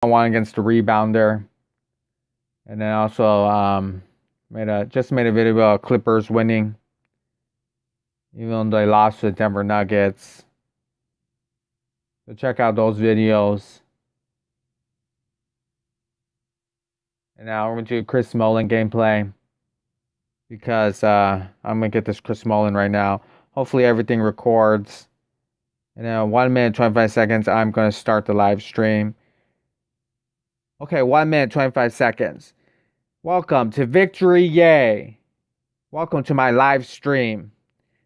one against the rebounder. And then also made a video about Clippers winning, even though they lost to the Denver Nuggets. So check out those videos. And now we're going to do Chris Mullen gameplay, because I'm going to get this Chris Mullen right now. Hopefully everything records. And then 1 minute, 25 seconds, I'm going to start the live stream. Okay, 1 minute, 25 seconds. Welcome to Victory Yay. Welcome to my live stream.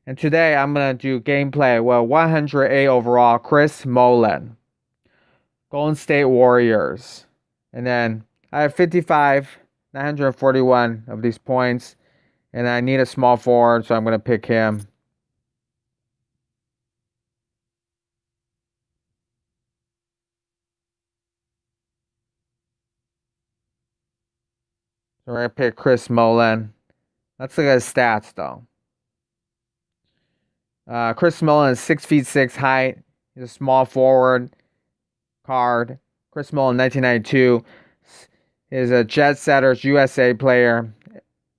And today I'm going to do gameplay with 108 overall Chris Mullen, Golden State Warriors. And then I have 941 of these points. And I need a small forward, so I'm going to pick him. So we're going to pick Chris Mullen. Let's look at his stats, though. Chris Mullen is 6'6" height. He's a small forward card. Chris Mullen, 1992, is a Jet Setters USA player.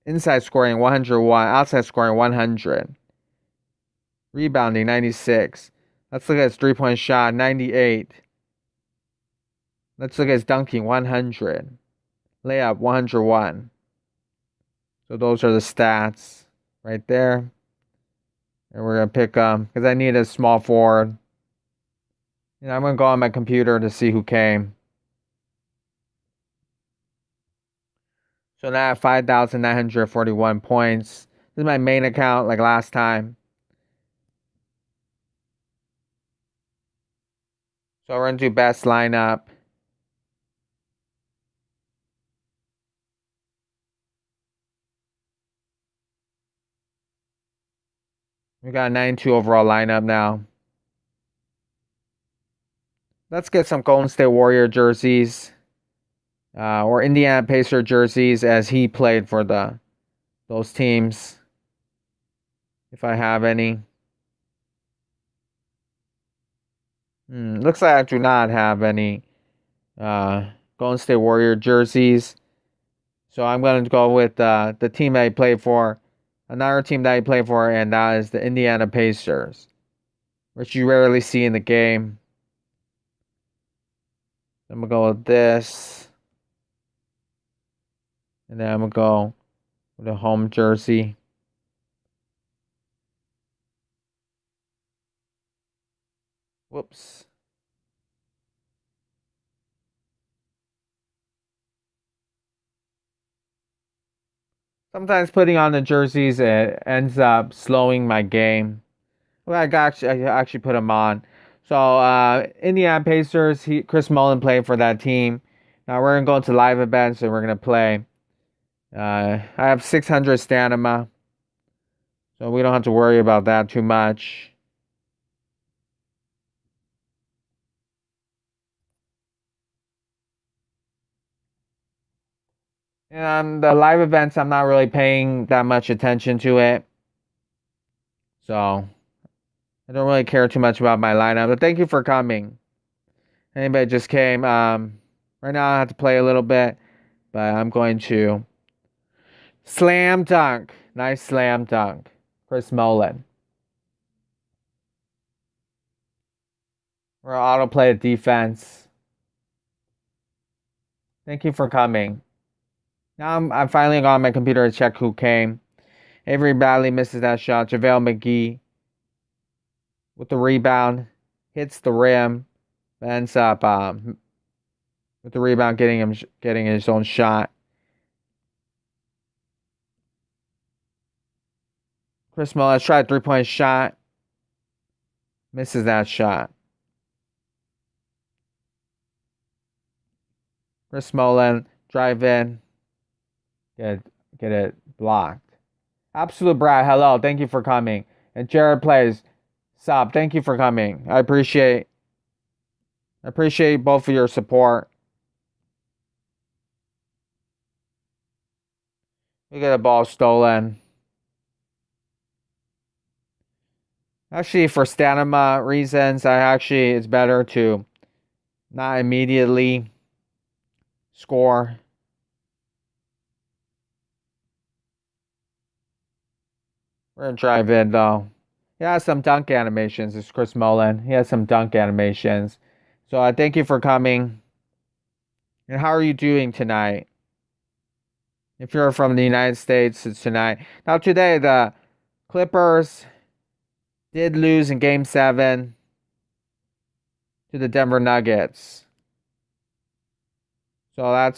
Inside scoring 101, outside scoring 100. Rebounding 96. Let's look at his three-point shot, 98. Let's look at his dunking, 100. Layup, 101. So those are the stats right there. And we're going to pick because I need a small forward. And I'm going to go on my computer to see who came. So now I have 5,941 points. This is my main account like last time. So we're going to do best lineup. We got a 92 overall lineup now. Let's get some Golden State Warrior jerseys. Or Indiana Pacer jerseys, as he played for those teams. If I have any. Looks like I do not have any Golden State Warrior jerseys. So I'm going to go with the team that he played for. Another team that he played for, and that is the Indiana Pacers, which you rarely see in the game. I'm going to go with this. And then I'm going to go with a home jersey. Whoops. Sometimes putting on the jerseys, it ends up slowing my game. Well, I actually put them on. So Indiana Pacers, Chris Mullen played for that team. Now we're gonna go into live events and we're gonna play. I have 600 stamina, so we don't have to worry about that too much. And the live events, I'm not really paying that much attention to it, so I don't really care too much about my lineup. But thank you for coming. Anybody just came. Right now I have to play a little bit, but I'm going to slam dunk. Nice slam dunk. Chris Mullen. We're autoplay defense. Thank you for coming. Now I'm finally on my computer to check who came. Avery Bradley misses that shot. JaVale McGee with the rebound. Hits the rim. Ends up with the rebound getting his own shot. Chris Mullen tried a three-point shot. Misses that shot. Chris Mullen drive in. Get it blocked. Absolute Brad, hello. Thank you for coming. And Jared plays. Sup, thank you for coming. I appreciate both of your support. We get a ball stolen. Actually, for stamina reasons, it's better to not immediately score. We're gonna drive in though. He has some dunk animations. It's Chris Mullin. He has some dunk animations. So I thank you for coming. And how are you doing tonight? If you're from the United States, it's tonight. Now today the Clippers did lose in Game 7 to the Denver Nuggets. So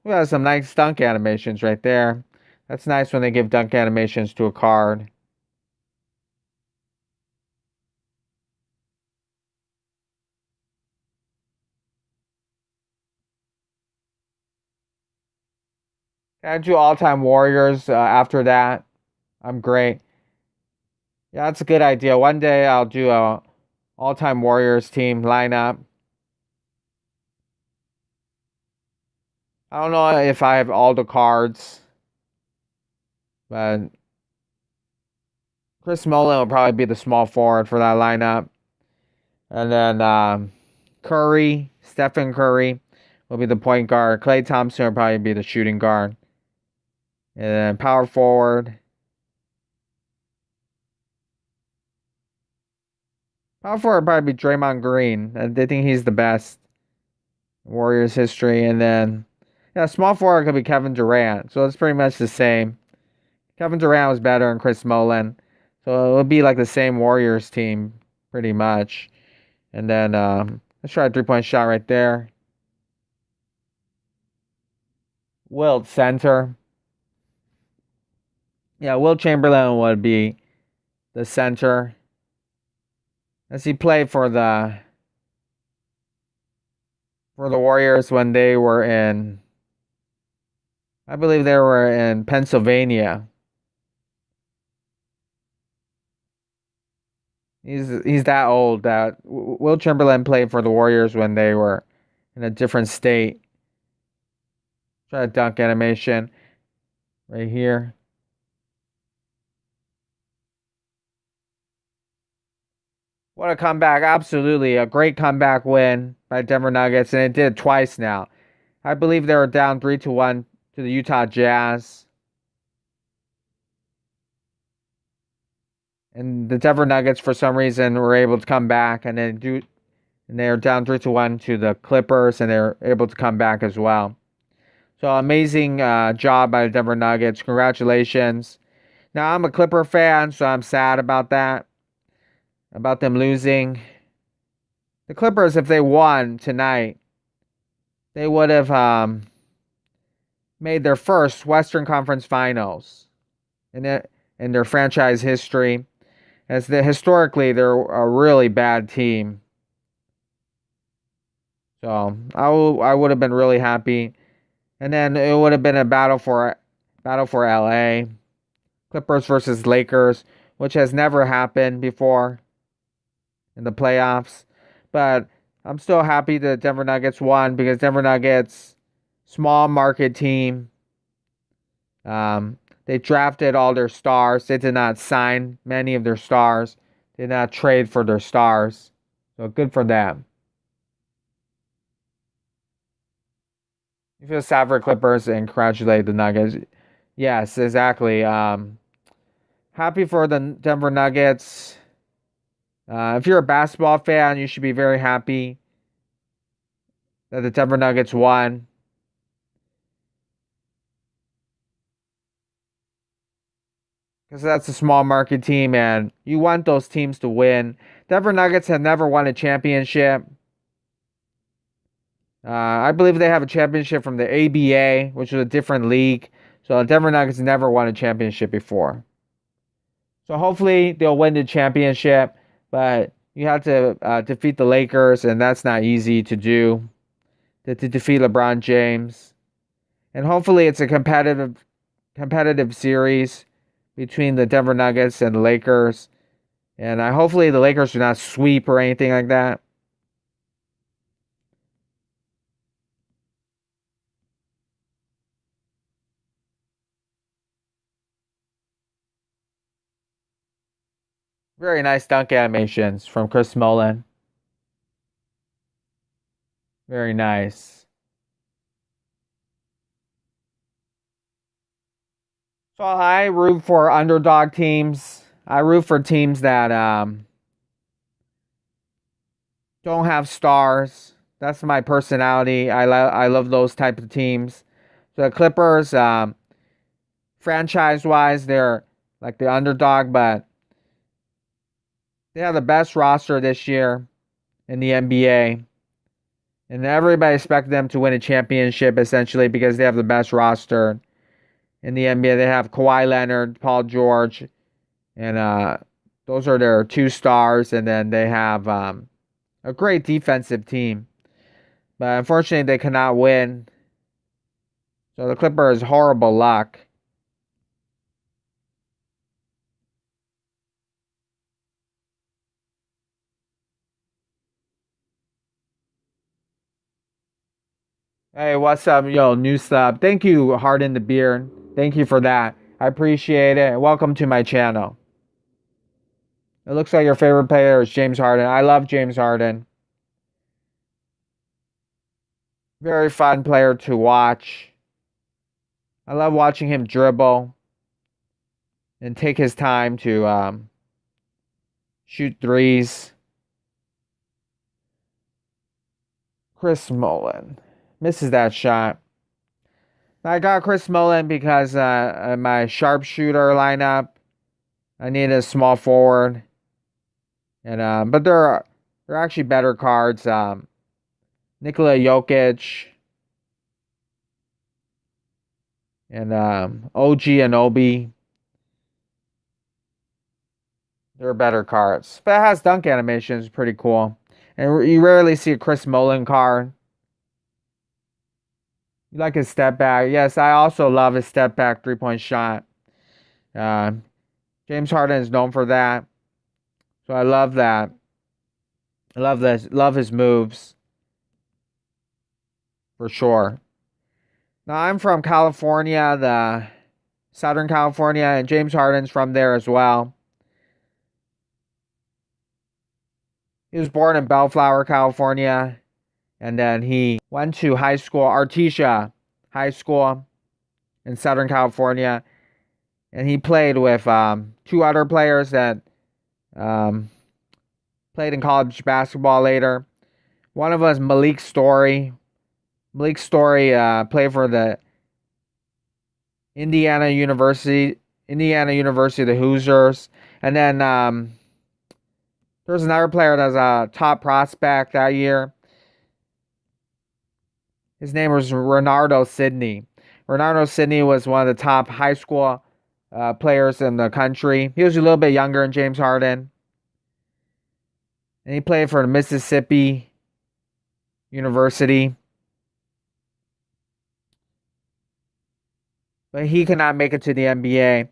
we have some nice dunk animations right there. That's nice when they give dunk animations to a card. Can I do all-time Warriors after that? I'm great. Yeah, that's a good idea. One day I'll do a all-time Warriors team lineup. I don't know if I have all the cards, but Chris Mullen will probably be the small forward for that lineup. And then Stephen Curry will be the point guard. Klay Thompson will probably be the shooting guard. And then power forward. Power forward would probably be Draymond Green. They think he's the best in Warriors history. And then, yeah, small forward could be Kevin Durant. So it's pretty much the same. Kevin Durant was better than Chris Mullin. So it would be like the same Warriors team, pretty much. And then let's try a 3-point shot right there. Wilt center. Yeah, Wilt Chamberlain would be the center. As he played for the Warriors when they were I believe they were in Pennsylvania. He's that old that Wilt Chamberlain played for the Warriors when they were in a different state. Try a dunk animation right here. What a comeback. Absolutely. A great comeback win by Denver Nuggets, and it did twice now. I believe they were down 3-1 to the Utah Jazz. And the Denver Nuggets, for some reason, were able to come back, and they're down 3-1 to the Clippers, and they're able to come back as well. So amazing job by the Denver Nuggets. Congratulations. Now I'm a Clipper fan, so I'm sad about that, about them losing. The Clippers, if they won tonight, they would have made their first Western Conference Finals in their franchise history. Historically, they're a really bad team. So I would have been really happy. And then it would have been a battle for LA. Clippers versus Lakers, which has never happened before in the playoffs. But I'm still happy that Denver Nuggets won because Denver Nuggets, small market team. They drafted all their stars. They did not sign many of their stars. They did not trade for their stars. So good for them. You feel sad for Clippers and congratulate the Nuggets. Yes, exactly. Happy for the Denver Nuggets. If you're a basketball fan, you should be very happy that the Denver Nuggets won. Because that's a small market team, and you want those teams to win. Denver Nuggets have never won a championship. I believe they have a championship from the ABA, which is a different league. So the Denver Nuggets never won a championship before. So hopefully they'll win the championship, but you have to defeat the Lakers, and that's not easy to do. To defeat LeBron James, and hopefully it's a competitive series between the Denver Nuggets and the Lakers, and hopefully the Lakers do not sweep or anything like that. Very nice dunk animations from Chris Mullin. Very nice. So I root for underdog teams. I root for teams that don't have stars. That's my personality. I love those type of teams. So the Clippers, franchise wise, they're like the underdog, but they have the best roster this year in the NBA. And everybody expected them to win a championship essentially because they have the best roster in the NBA. They have Kawhi Leonard, Paul George, and those are their two stars. And then they have a great defensive team. But unfortunately, they cannot win. So the Clippers, horrible luck. Hey, what's up, yo, new sub? Thank you, Harden the Beard. Thank you for that. I appreciate it. Welcome to my channel. It looks like your favorite player is James Harden. I love James Harden. Very fun player to watch. I love watching him dribble and take his time to shoot threes. Chris Mullen misses that shot. I got Chris Mullen because in my sharpshooter lineup, I need a small forward. And but they're actually better cards. Nikola Jokic and OG and Obi. They're better cards. But it has dunk animations, pretty cool. And you rarely see a Chris Mullen card. You like his step back. Yes, I also love his step back 3-point shot. Uh, James Harden is known for that. So I love that. I love this. Love his moves. For sure. Now I'm from California, the Southern California, and James Harden's from there as well. He was born in Bellflower, California, and then he went to high school, Artesia High School in Southern California, and he played with two other players that played in college basketball later. One of us, Malik Story. Malik Story played for the Indiana University, the Hoosiers. And then there's another player that's a top prospect that year. His name was Renardo Sidney. Renardo Sidney was one of the top high school players in the country. He was a little bit younger than James Harden. And he played for Mississippi University. But he could not make it to the NBA.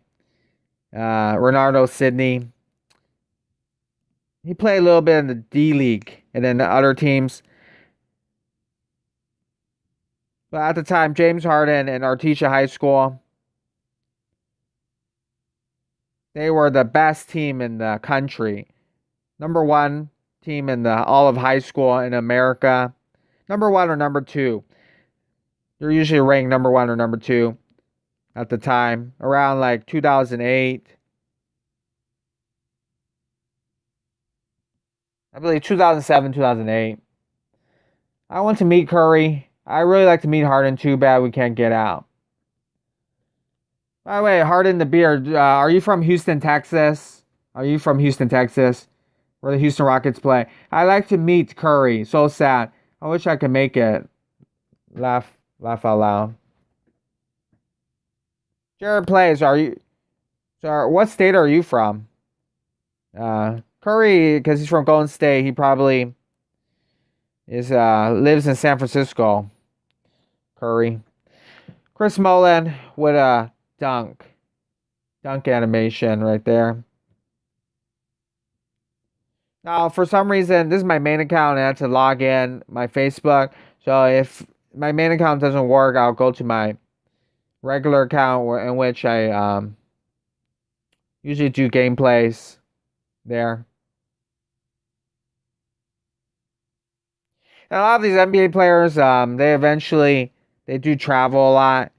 Renardo Sidney. He played a little bit in the D League and then the other teams. But at the time, James Harden and Artesia High School, they were the best team in the country. Number one team in all of high school in America. Number one or number two. They're usually ranked number one or number two at the time. Around like 2008. I believe 2007, 2008. I want to meet Curry. I really like to meet Harden. Too bad we can't get out. By the way, Harden the Beard, are you from Houston, Texas? Are you from Houston, Texas? Where the Houston Rockets play? I like to meet Curry. So sad. I wish I could make it. Laugh out loud. Jared plays. Are you? So, what state are you from? Curry, because he's from Golden State, he probably lives in San Francisco. Curry. Chris Mullen with a dunk animation right there. Now, for some reason, this is my main account, and I had to log in my Facebook. So if my main account doesn't work, I'll go to my regular account in which I usually do gameplays there. And a lot of these NBA players, they do travel a lot.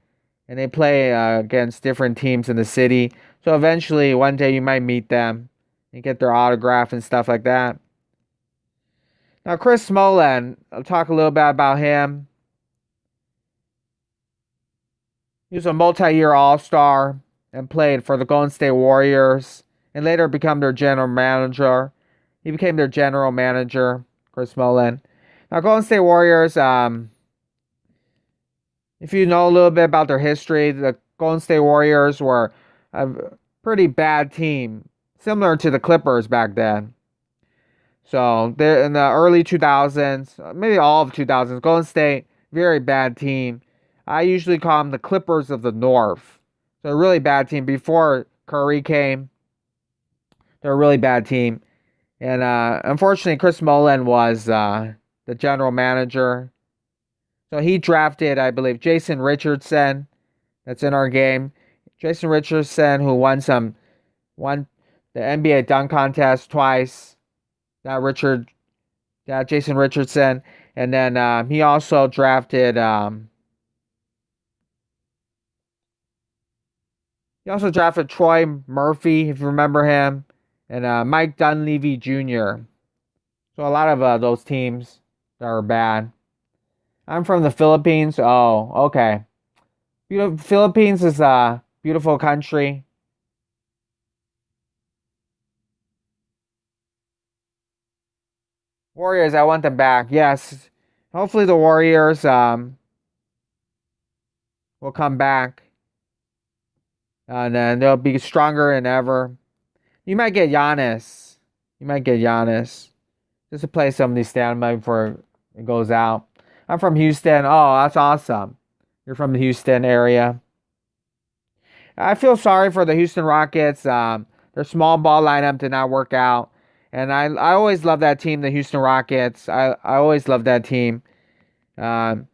and they play against different teams in the city. So eventually, one day you might meet them and get their autograph and stuff like that. Now, Chris Mullen, I'll talk a little bit about him. He was a multi-year All-Star and played for the Golden State Warriors and later became their general manager. He became their general manager, Chris Mullin. Now, Golden State Warriors, if you know a little bit about their history, the Golden State Warriors were a pretty bad team, similar to the Clippers back then. So, they're in the early 2000s, maybe all of 2000s, Golden State, very bad team. I usually call them the Clippers of the North. So, a really bad team. Before Curry came, they're a really bad team. And unfortunately, Chris Mullin was the general manager. So he drafted, I believe, Jason Richardson. That's in our game. Jason Richardson, who won the NBA dunk contest twice. That Jason Richardson. And then he also drafted Troy Murphy, if you remember him, and Mike Dunleavy Jr. So a lot of those teams that are bad. I'm from the Philippines. Oh, okay. Philippines is a beautiful country. Warriors, I want them back. Yes. Hopefully the Warriors will come back. And then they'll be stronger than ever. You might get Giannis. Just to play some of these standby before it goes out. I'm from Houston. Oh, that's awesome. You're from the Houston area. I feel sorry for the Houston Rockets. Their small ball lineup did not work out. And I always love that team, the Houston Rockets. I always love that team. Um,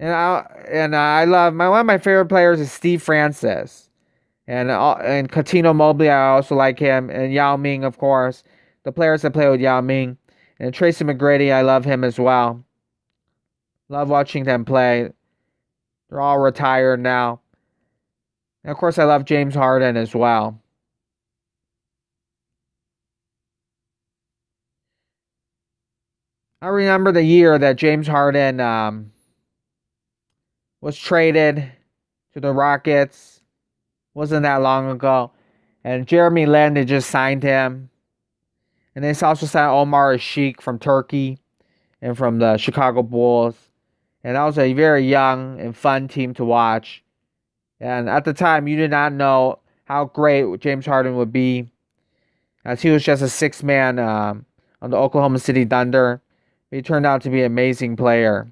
I love one of my favorite players is Steve Francis. And Coutinho Mobley, I also like him. And Yao Ming, of course. The players that play with Yao Ming. And Tracy McGrady, I love him as well. Love watching them play. They're all retired now. And of course, I love James Harden as well. I remember the year that James Harden was traded to the Rockets. Wasn't that long ago. And Jeremy Lin had just signed him. And they also signed Omar Sheik from Turkey and from the Chicago Bulls. And that was a very young and fun team to watch. And at the time, you did not know how great James Harden would be, as he was just a six-man on the Oklahoma City Thunder. He turned out to be an amazing player.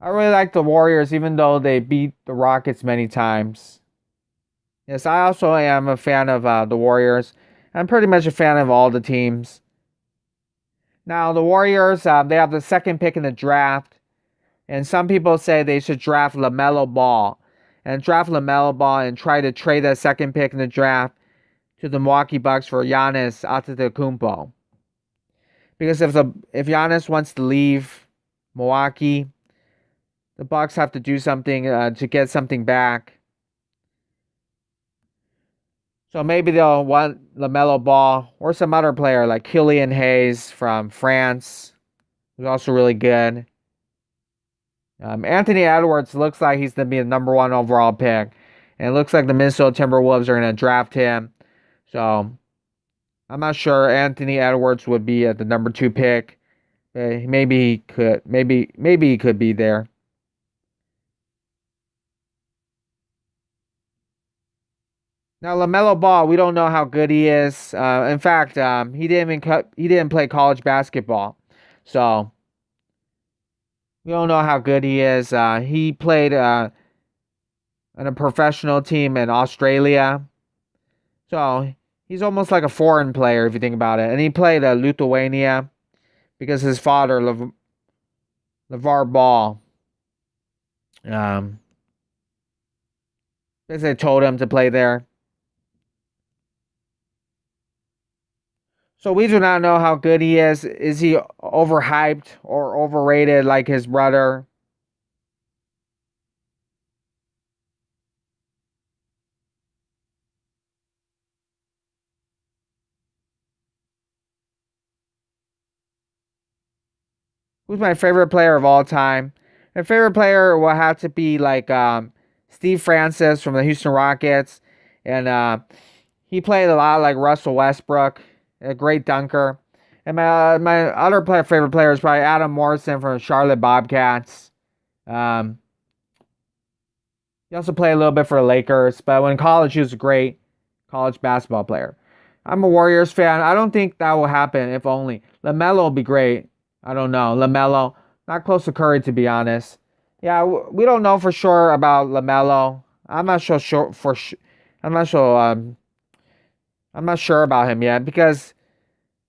I really like the Warriors, even though they beat the Rockets many times. Yes, I also am a fan of the Warriors. I'm pretty much a fan of all the teams. Now, the Warriors, they have the second pick in the draft. And some people say they should draft LaMelo Ball. And draft LaMelo Ball and try to trade that second pick in the draft to the Milwaukee Bucks for Giannis Antetokounmpo. Because if Giannis wants to leave Milwaukee, the Bucks have to do something to get something back. So maybe they'll want LaMelo Ball or some other player like Killian Hayes from France, who's also really good. Anthony Edwards looks like he's going to be the number one overall pick. And it looks like the Minnesota Timberwolves are going to draft him. So I'm not sure Anthony Edwards would be at the number 2 pick. Maybe he could. Maybe he could be there. Now LaMelo Ball, we don't know how good he is. In fact, he didn't play college basketball, so we don't know how good he is. He played on a professional team in Australia, so he's almost like a foreign player if you think about it. And he played Lithuania because his father, LeVar Ball, basically told him to play there. So we do not know how good he is. Is he overhyped or overrated like his brother? Who's my favorite player of all time? My favorite player will have to be like Steve Francis from the Houston Rockets, and he played a lot like Russell Westbrook, a great dunker. And my other favorite player is probably Adam Morrison from the Charlotte Bobcats. Um, he also played a little bit for the Lakers, but when in college, he was a great college basketball player. I'm a Warriors fan. I don't think that will happen, if only. LaMelo will be great. I don't know. LaMelo, not close to Curry, to be honest. Yeah, we don't know for sure about LaMelo. I'm not so sure for I'm not sure I'm not sure about him yet because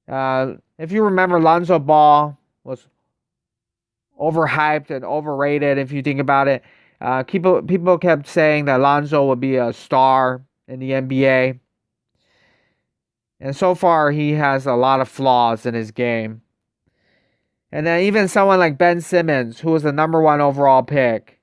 if you remember, Lonzo Ball was overhyped and overrated. If you think about it, people kept saying that Lonzo would be a star in the NBA, and so far he has a lot of flaws in his game. And then even someone like Ben Simmons, who was the number one overall pick,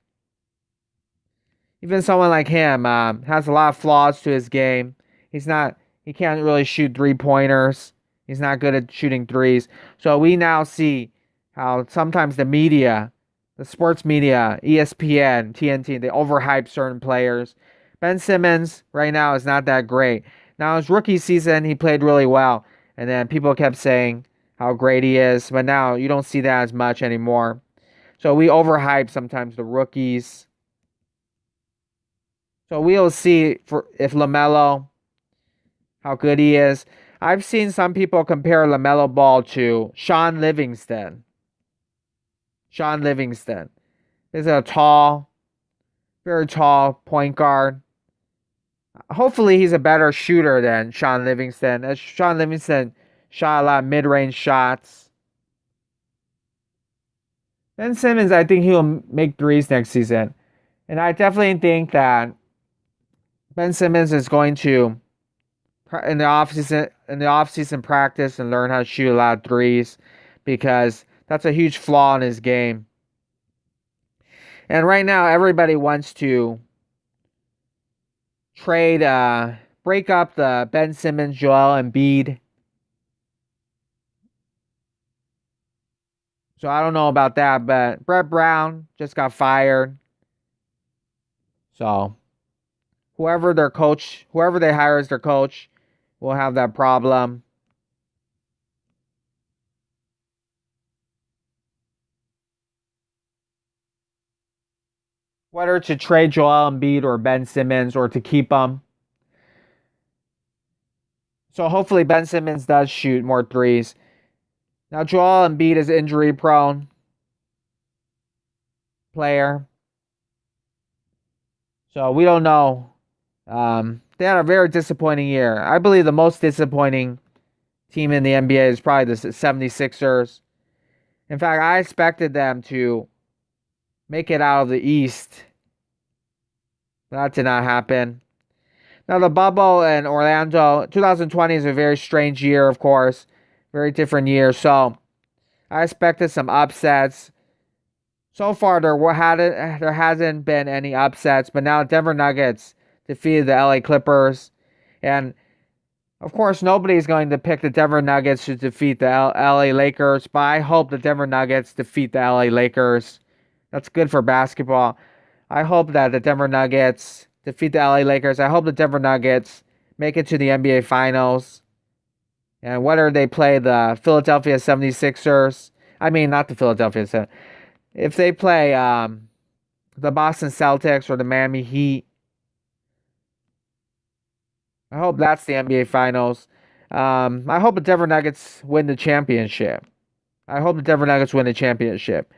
even someone like him has a lot of flaws to his game. He can't really shoot 3 pointers. He's not good at shooting threes. So we now see how sometimes the media, the sports media, ESPN, TNT, they overhype certain players. Ben Simmons right now is not that great. Now his rookie season, he played really well. And then people kept saying how great he is. But now you don't see that as much anymore. So we overhype sometimes the rookies. So we'll see for if LaMelo, how good he is. I've seen some people compare LaMelo Ball to Sean Livingston. Sean Livingston is a tall, very tall point guard. Hopefully, he's a better shooter than Sean Livingston. As Sean Livingston shot a lot of mid-range shots. Ben Simmons, I think he'll make threes next season, and I definitely think that Ben Simmons is going to in the offseason practice and learn how to shoot a lot of threes because that's a huge flaw in his game. And right now everybody wants to trade break up the Ben Simmons, Joel Embiid. So I don't know about that, but Brett Brown just got fired. So whoever they hire as their coach will have that problem. Whether to trade Joel Embiid or Ben Simmons or to keep him. So hopefully Ben Simmons does shoot more threes. Now Joel Embiid is injury prone player. So we don't know. They had a very disappointing year. I believe the most disappointing team in the NBA is probably the 76ers. In fact, I expected them to make it out of the East. That did not happen. Now, the bubble in Orlando, 2020 is a very strange year, of course. Very different year. So, I expected some upsets. So far, there hasn't been any upsets, but now Denver Nuggets defeated the LA Clippers. And, of course, nobody's going to pick the Denver Nuggets to defeat the LA Lakers, but I hope the Denver Nuggets defeat the LA Lakers. That's good for basketball. I hope that the Denver Nuggets defeat the LA Lakers. I hope the Denver Nuggets make it to the NBA Finals. And whether they play the Philadelphia 76ers, I mean, not the Philadelphia 76ers. If they play the Boston Celtics or the Miami Heat, I hope that's the NBA Finals. I hope the Denver Nuggets win the championship. I hope the Denver Nuggets win the championship.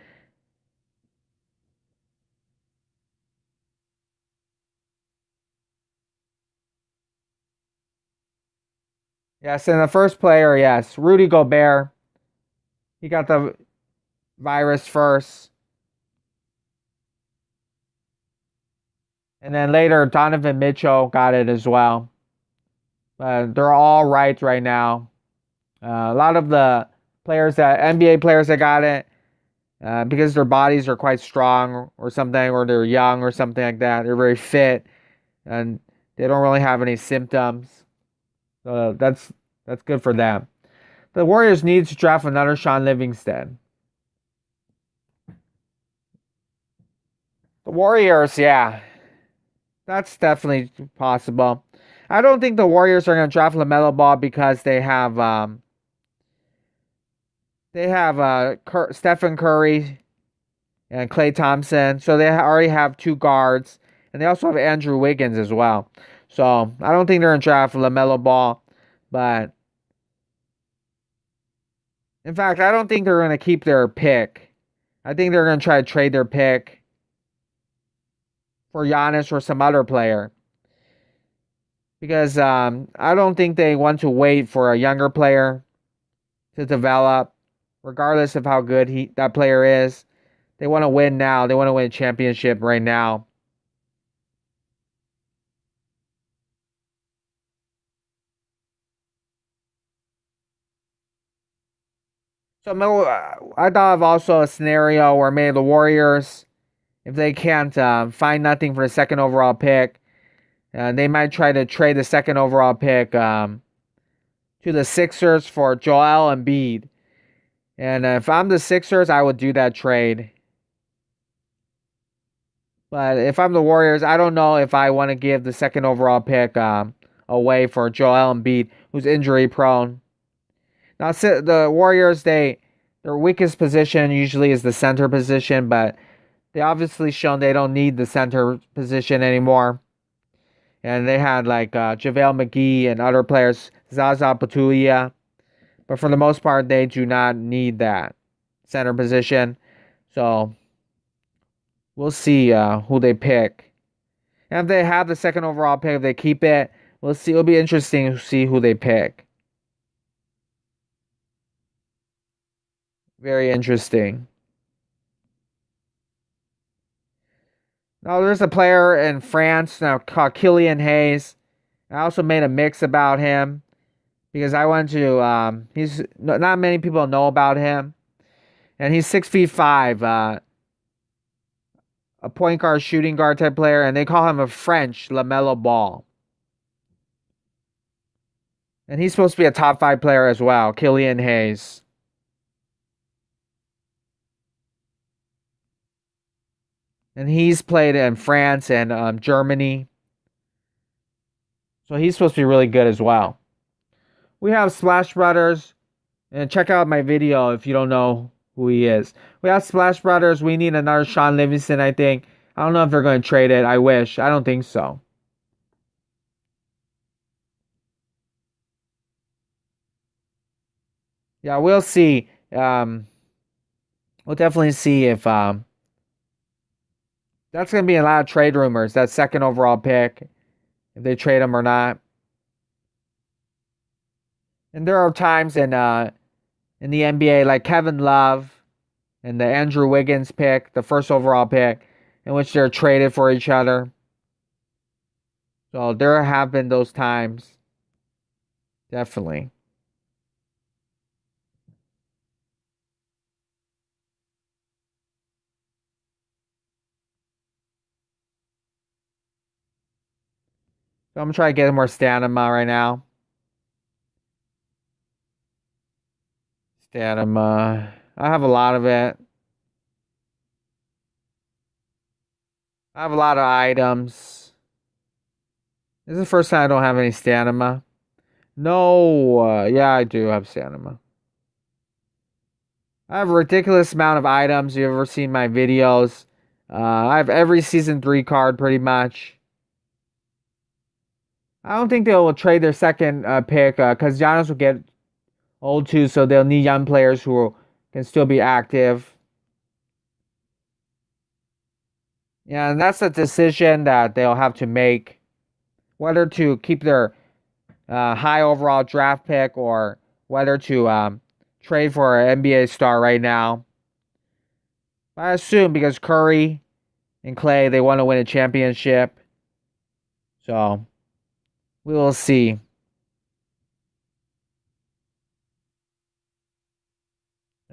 Yes, and the first player, yes, Rudy Gobert. He got the virus first. And then later, Donovan Mitchell got it as well. But they're all right now. A lot of the NBA players that got it, because their bodies are quite strong or something, or they're young or something like that. They're very fit and they don't really have any symptoms. So that's good for them. The Warriors need to draft another Sean Livingston. The Warriors, yeah, that's definitely possible. I don't think the Warriors are going to draft LaMelo Ball because they have Stephen Curry and Klay Thompson, so they already have two guards, and they also have Andrew Wiggins as well. So I don't think they're going to draft LaMelo Ball, but in fact, I don't think they're going to keep their pick. I think they're going to try to trade their pick for Giannis or some other player. Because I don't think they want to wait for a younger player to develop, regardless of how good that player is. They want to win now. They want to win a championship right now. So I thought of also a scenario where maybe the Warriors, if they can't find nothing for the second overall pick, they might try to trade the second overall pick to the Sixers for Joel Embiid. And if I'm the Sixers, I would do that trade. But if I'm the Warriors, I don't know if I want to give the second overall pick away for Joel Embiid, who's injury prone. Now, the Warriors, their weakest position usually is the center position, but they obviously shown they don't need the center position anymore. And they had like JaVale McGee and other players, Zaza Pachulia. But for the most part, they do not need that center position. So we'll see who they pick. And if they have the second overall pick, if they keep it, we'll see. It'll be interesting to see who they pick. Very interesting. Now, there's a player in France now called Killian Hayes. I also made a mix about him because I want to. He's not many people know about him, and he's 6'5", a point guard, shooting guard type player, and they call him a French LaMelo Ball. And he's supposed to be a top 5 player as well, Killian Hayes. And he's played in France and Germany. So he's supposed to be really good as well. We have Splash Brothers. And check out my video if you don't know who he is. We have Splash Brothers. We need another Sean Livingston, I think. I don't know if they're going to trade it. I wish. I don't think so. Yeah, we'll see. We'll definitely see if that's going to be a lot of trade rumors. That second overall pick, if they trade him or not. And there are times in the NBA, like Kevin Love and the Andrew Wiggins pick, the first overall pick, in which they're traded for each other. So there have been those times. Definitely. So I'm trying to get more stamina right now. Stamina. I have a lot of it. I have a lot of items. This is the first time I don't have any stamina. No, yeah, I do have stamina. I have a ridiculous amount of items. You've ever seen my videos? I have every season 3 card pretty much. I don't think they will trade their second pick because Giannis will get old too, so they'll need young players who can still be active. Yeah, and that's a decision that they'll have to make, whether to keep their high overall draft pick or whether to trade for an NBA star right now. I assume because Curry and Klay, they want to win a championship. So we will see.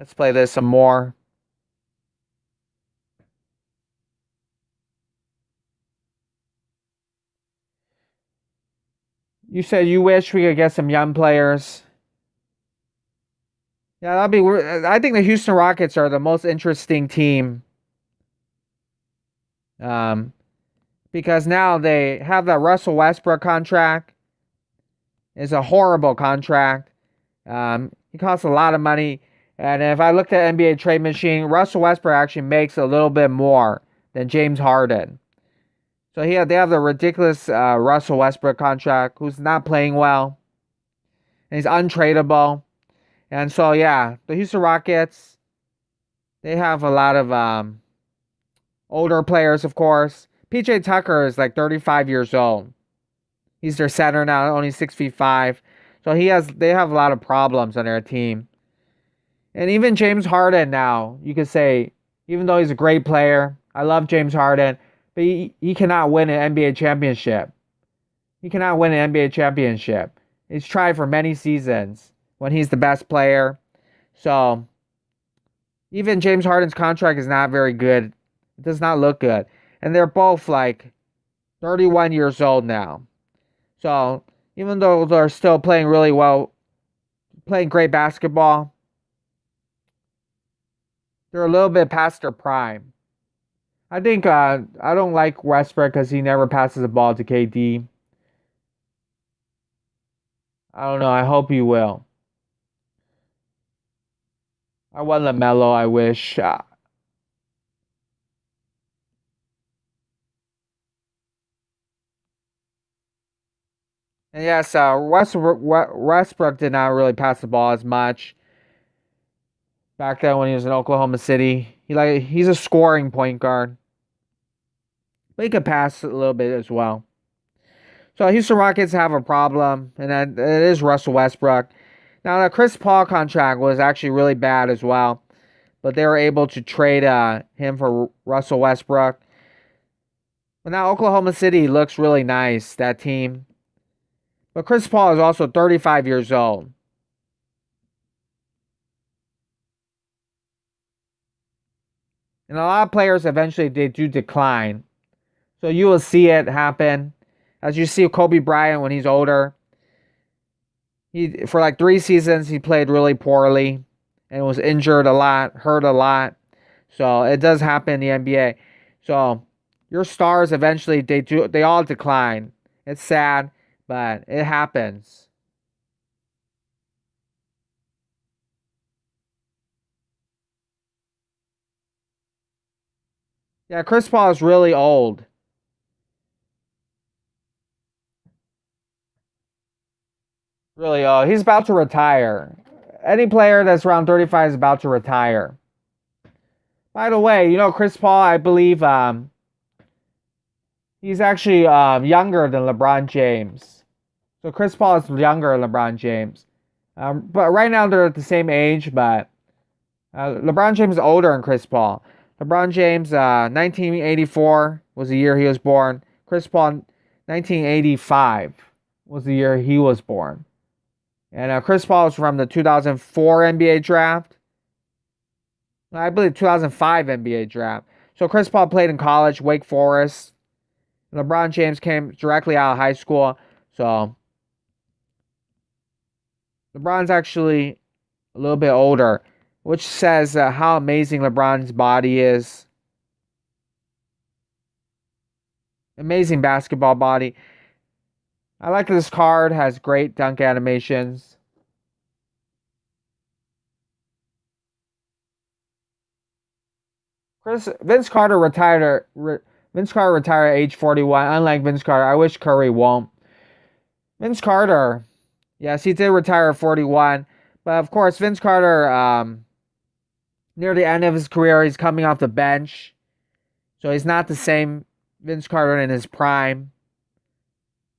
Let's play this some more. You said you wish we could get some young players. Yeah, that'd be. I think the Houston Rockets are the most interesting team. Um, because now they have that Russell Westbrook contract. It's a horrible contract. He costs a lot of money. And if I looked at NBA Trade Machine, Russell Westbrook actually makes a little bit more than James Harden. So they have the ridiculous Russell Westbrook contract, who's not playing well, and he's untradeable. And so yeah, the Houston Rockets, they have a lot of older players, of course. PJ Tucker is like 35 years old. He's their center now, only 6'5". So they have a lot of problems on their team. And even James Harden now, you could say, even though he's a great player, I love James Harden, but he cannot win an NBA championship. He cannot win an NBA championship. He's tried for many seasons when he's the best player. So even James Harden's contract is not very good. It does not look good. And they're both like 31 years old now. So even though they're still playing really well, playing great basketball, they're a little bit past their prime. I think I don't like Westbrook because he never passes the ball to KD. I don't know. I hope he will. I want LaMelo, I wish. And yes, Westbrook did not really pass the ball as much back then when he was in Oklahoma City. He's a scoring point guard, but he could pass a little bit as well. So Houston Rockets have a problem, and it is Russell Westbrook. Now the Chris Paul contract was actually really bad as well, but they were able to trade him for Russell Westbrook. But now Oklahoma City looks really nice, that team. But Chris Paul is also 35 years old. And a lot of players eventually they do decline. So you will see it happen. As you see Kobe Bryant when he's older. For like 3 seasons he played really poorly and was injured a lot, hurt a lot. So it does happen in the NBA. So your stars eventually they all decline. It's sad, but it happens. Yeah, Chris Paul is really old. Really old. He's about to retire. Any player that's around 35 is about to retire. By the way, Chris Paul, I believe he's actually younger than LeBron James. So Chris Paul is younger than LeBron James. But right now they're at the same age, but LeBron James is older than Chris Paul. LeBron James, 1984 was the year he was born. Chris Paul, 1985 was the year he was born. And Chris Paul is from the 2004 NBA draft. I believe 2005 NBA draft. So Chris Paul played in college, Wake Forest. LeBron James came directly out of high school. So LeBron's actually a little bit older, which says how amazing LeBron's body is. Amazing basketball body. I like this card, has great dunk animations. Vince Carter retired. Vince Carter retired at age 41. Unlike Vince Carter, I wish Curry won't. Vince Carter, yes, he did retire at 41, but of course, Vince Carter, near the end of his career, he's coming off the bench, so he's not the same Vince Carter in his prime.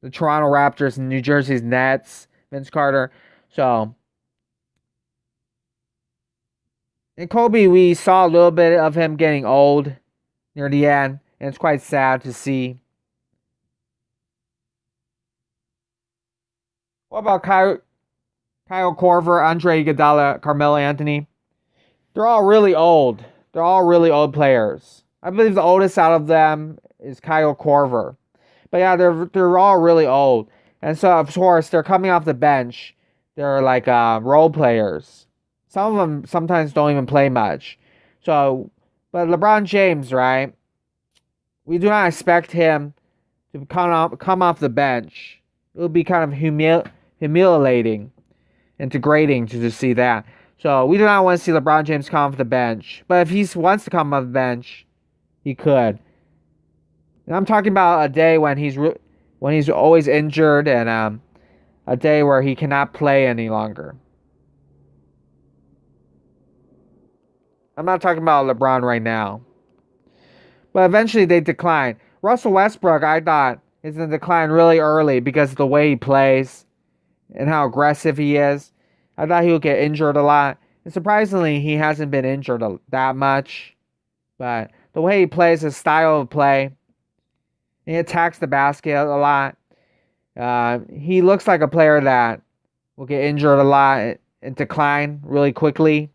The Toronto Raptors and New Jersey's Nets, Vince Carter. So, in Kobe, we saw a little bit of him getting old near the end, and it's quite sad to see. What about Kyle Korver, Andre Iguodala, Carmelo Anthony? They're all really old. They're all really old players. I believe the oldest out of them is Kyle Korver. But yeah, they're all really old. And so of course they're coming off the bench. They're like role players. Some of them sometimes don't even play much. So, but LeBron James, right? We do not expect him to come off the bench. It would be kind of humiliating and degrading to just see that. So we do not want to see LeBron James come off the bench. But if he wants to come off the bench, he could. And I'm talking about a day when he's always injured and a day where he cannot play any longer. I'm not talking about LeBron right now. But eventually they decline. Russell Westbrook, I thought, is in decline really early because of the way he plays and how aggressive he is. I thought he would get injured a lot. And surprisingly, he hasn't been injured that much. But the way he plays, his style of play, he attacks the basket a lot. He looks like a player that will get injured a lot and decline really quickly.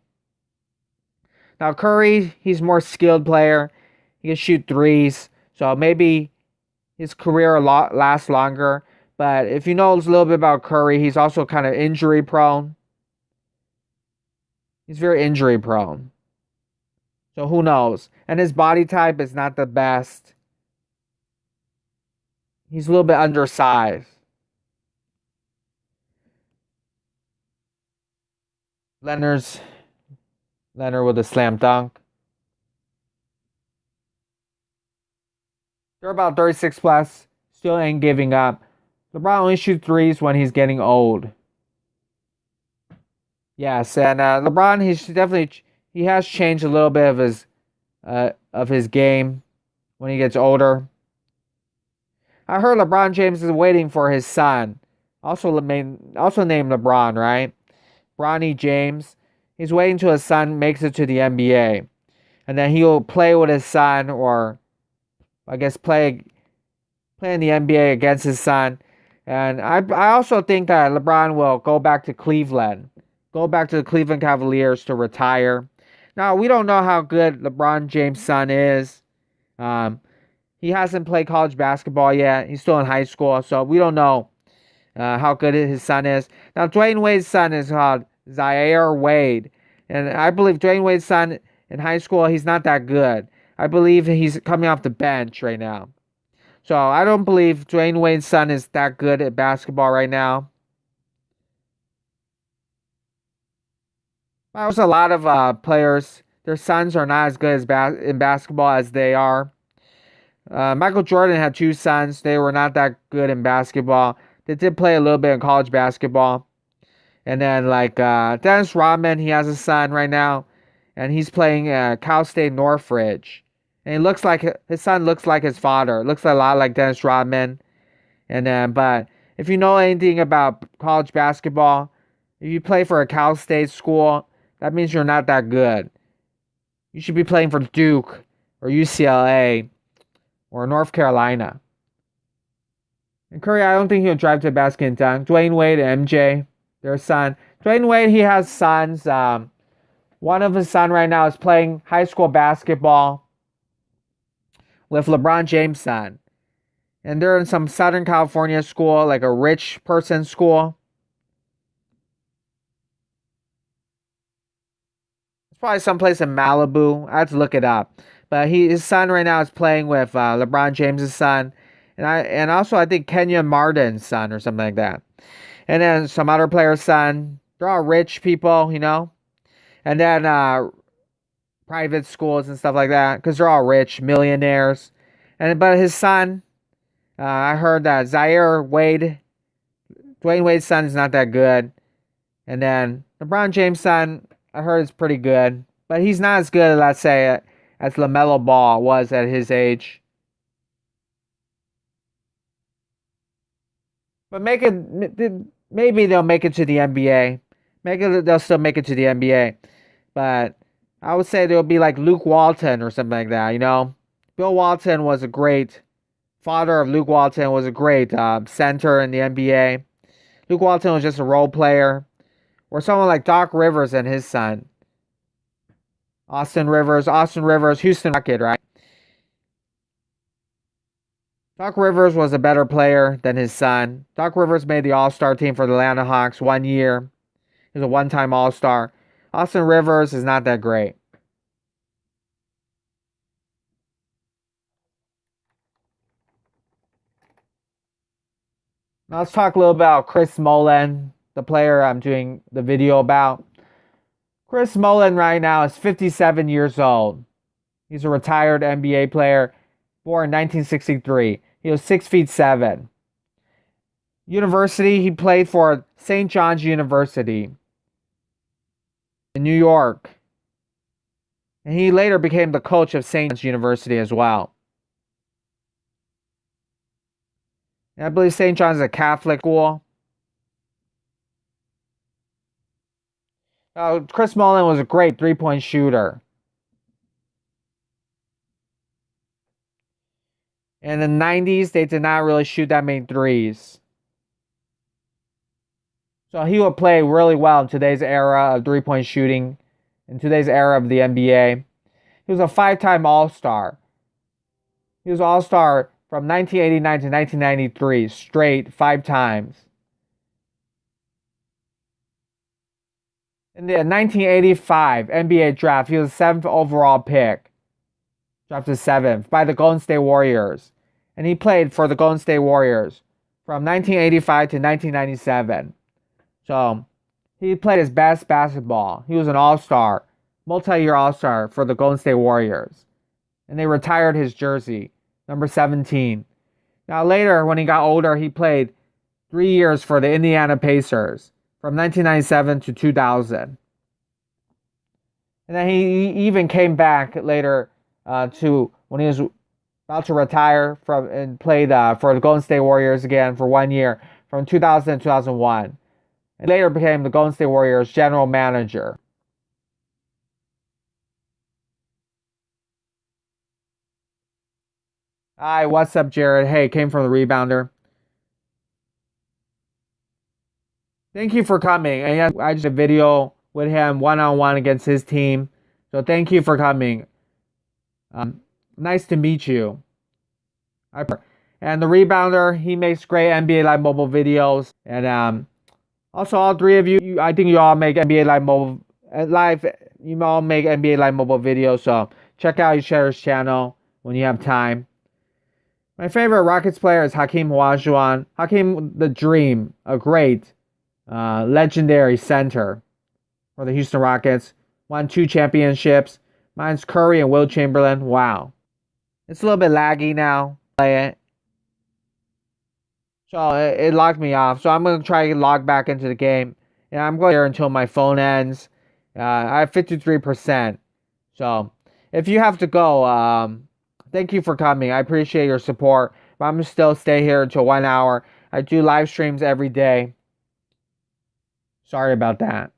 Now Curry, he's a more skilled player. He can shoot threes, so maybe his career lasts longer. But if you know a little bit about Curry, he's also kind of injury prone. He's very injury prone. So who knows? And his body type is not the best. He's a little bit undersized. Leonard with a slam dunk. They're about 36 plus. Still ain't giving up. LeBron only shoots threes when he's getting old. Yes, and LeBron, he has changed a little bit of his game when he gets older. I heard LeBron James is waiting for his son, also named LeBron, right? Bronny James. He's waiting till his son makes it to the NBA, and then he'll play with his son, or I guess play in the NBA against his son. And I also think that LeBron will go back to Cleveland. Go back to the Cleveland Cavaliers to retire. Now, we don't know how good LeBron James' son is. He hasn't played college basketball yet. He's still in high school, so we don't know how good his son is. Now, Dwayne Wade's son is called Zaire Wade. And I believe Dwayne Wade's son in high school, he's not that good. I believe he's coming off the bench right now. So I don't believe Dwayne Wade's son is that good at basketball right now. There's a lot of players, their sons are not as good in basketball as they are. Michael Jordan had two sons. They were not that good in basketball. They did play a little bit in college basketball. And then Dennis Rodman, he has a son right now. And he's playing Cal State Northridge. And his son looks like his father. Looks a lot like Dennis Rodman. And then, but if you know anything about college basketball, if you play for a Cal State school, that means you're not that good. You should be playing for Duke or UCLA or North Carolina. And Curry, I don't think he'll drive to a basket and dunk. Dwayne Wade and MJ, their son. Dwayne Wade, he has sons. One of his sons right now is playing high school basketball with LeBron James' son. And they're in some Southern California school, like a rich person school. It's probably someplace in Malibu. I have to look it up. But his son right now is playing with LeBron James' son. And also I think Kenya Martin's son or something like that. And then some other player's son. They're all rich people, you know. And then private schools and stuff like that. Because they're all rich, millionaires. But his son, I heard that Zaire Wade, Dwayne Wade's son is not that good. And then LeBron James' son, I heard is pretty good. But he's not as good, let's say, as LaMelo Ball was at his age. But maybe they'll make it to the NBA. Maybe they'll still make it to the NBA. But I would say they'll be like Luke Walton or something like that, you know? Bill Walton was a great father of Luke Walton, was a great center in the NBA. Luke Walton was just a role player. Or someone like Doc Rivers and his son. Austin Rivers, Houston Rocket, right? Doc Rivers was a better player than his son. Doc Rivers made the All-Star team for the Atlanta Hawks 1 year. He was a one-time All-Star. Austin Rivers is not that great. Now let's talk a little about Chris Mullin, the player I'm doing the video about. Chris Mullin right now is 57 years old. He's a retired NBA player, born in 1963. He was 6'7". University, he played for St. John's University in New York. And he later became the coach of St. John's University as well. And I believe St. John's is a Catholic school. Chris Mullin was a great three-point shooter. In the 90s, they did not really shoot that many threes. So he will play really well in today's era of three-point shooting, in today's era of the NBA. He was a five-time All-Star. He was All-Star from 1989 to 1993, straight 5 times. In the 1985 NBA draft, he was the 7th overall pick, drafted 7th by the Golden State Warriors. And he played for the Golden State Warriors from 1985 to 1997. So he played his best basketball. He was an all-star, multi-year all-star for the Golden State Warriors. And they retired his jersey, number 17. Now later, when he got older, he played 3 years for the Indiana Pacers from 1997 to 2000. And then he even came back later to when he was about to retire from and played for the Golden State Warriors again for 1 year from 2000 to 2001. And later became the Golden State Warriors general manager. Hi, what's up, Jared? Hey, came from the rebounder. Thank you for coming. And yeah, I just did a video with him one-on-one against his team. So thank you for coming. Nice to meet you. And the rebounder, he makes great NBA Live mobile videos. And also all three of you, I think you all make NBA Live mobile live. You all make NBA Live mobile videos. So check out each other's channel when you have time. My favorite Rockets player is Hakeem Olajuwon. Hakeem the Dream, a great, legendary center for the Houston Rockets. Won 2 championships. Mine's Curry and Will Chamberlain. Wow. It's a little bit laggy now. Play it. So it locked me off. So I'm going to try to log back into the game. And I'm going here until my phone ends. I have 53%. So if you have to go, thank you for coming. I appreciate your support. But I'm going to still stay here until 1 hour. I do live streams every day. Sorry about that.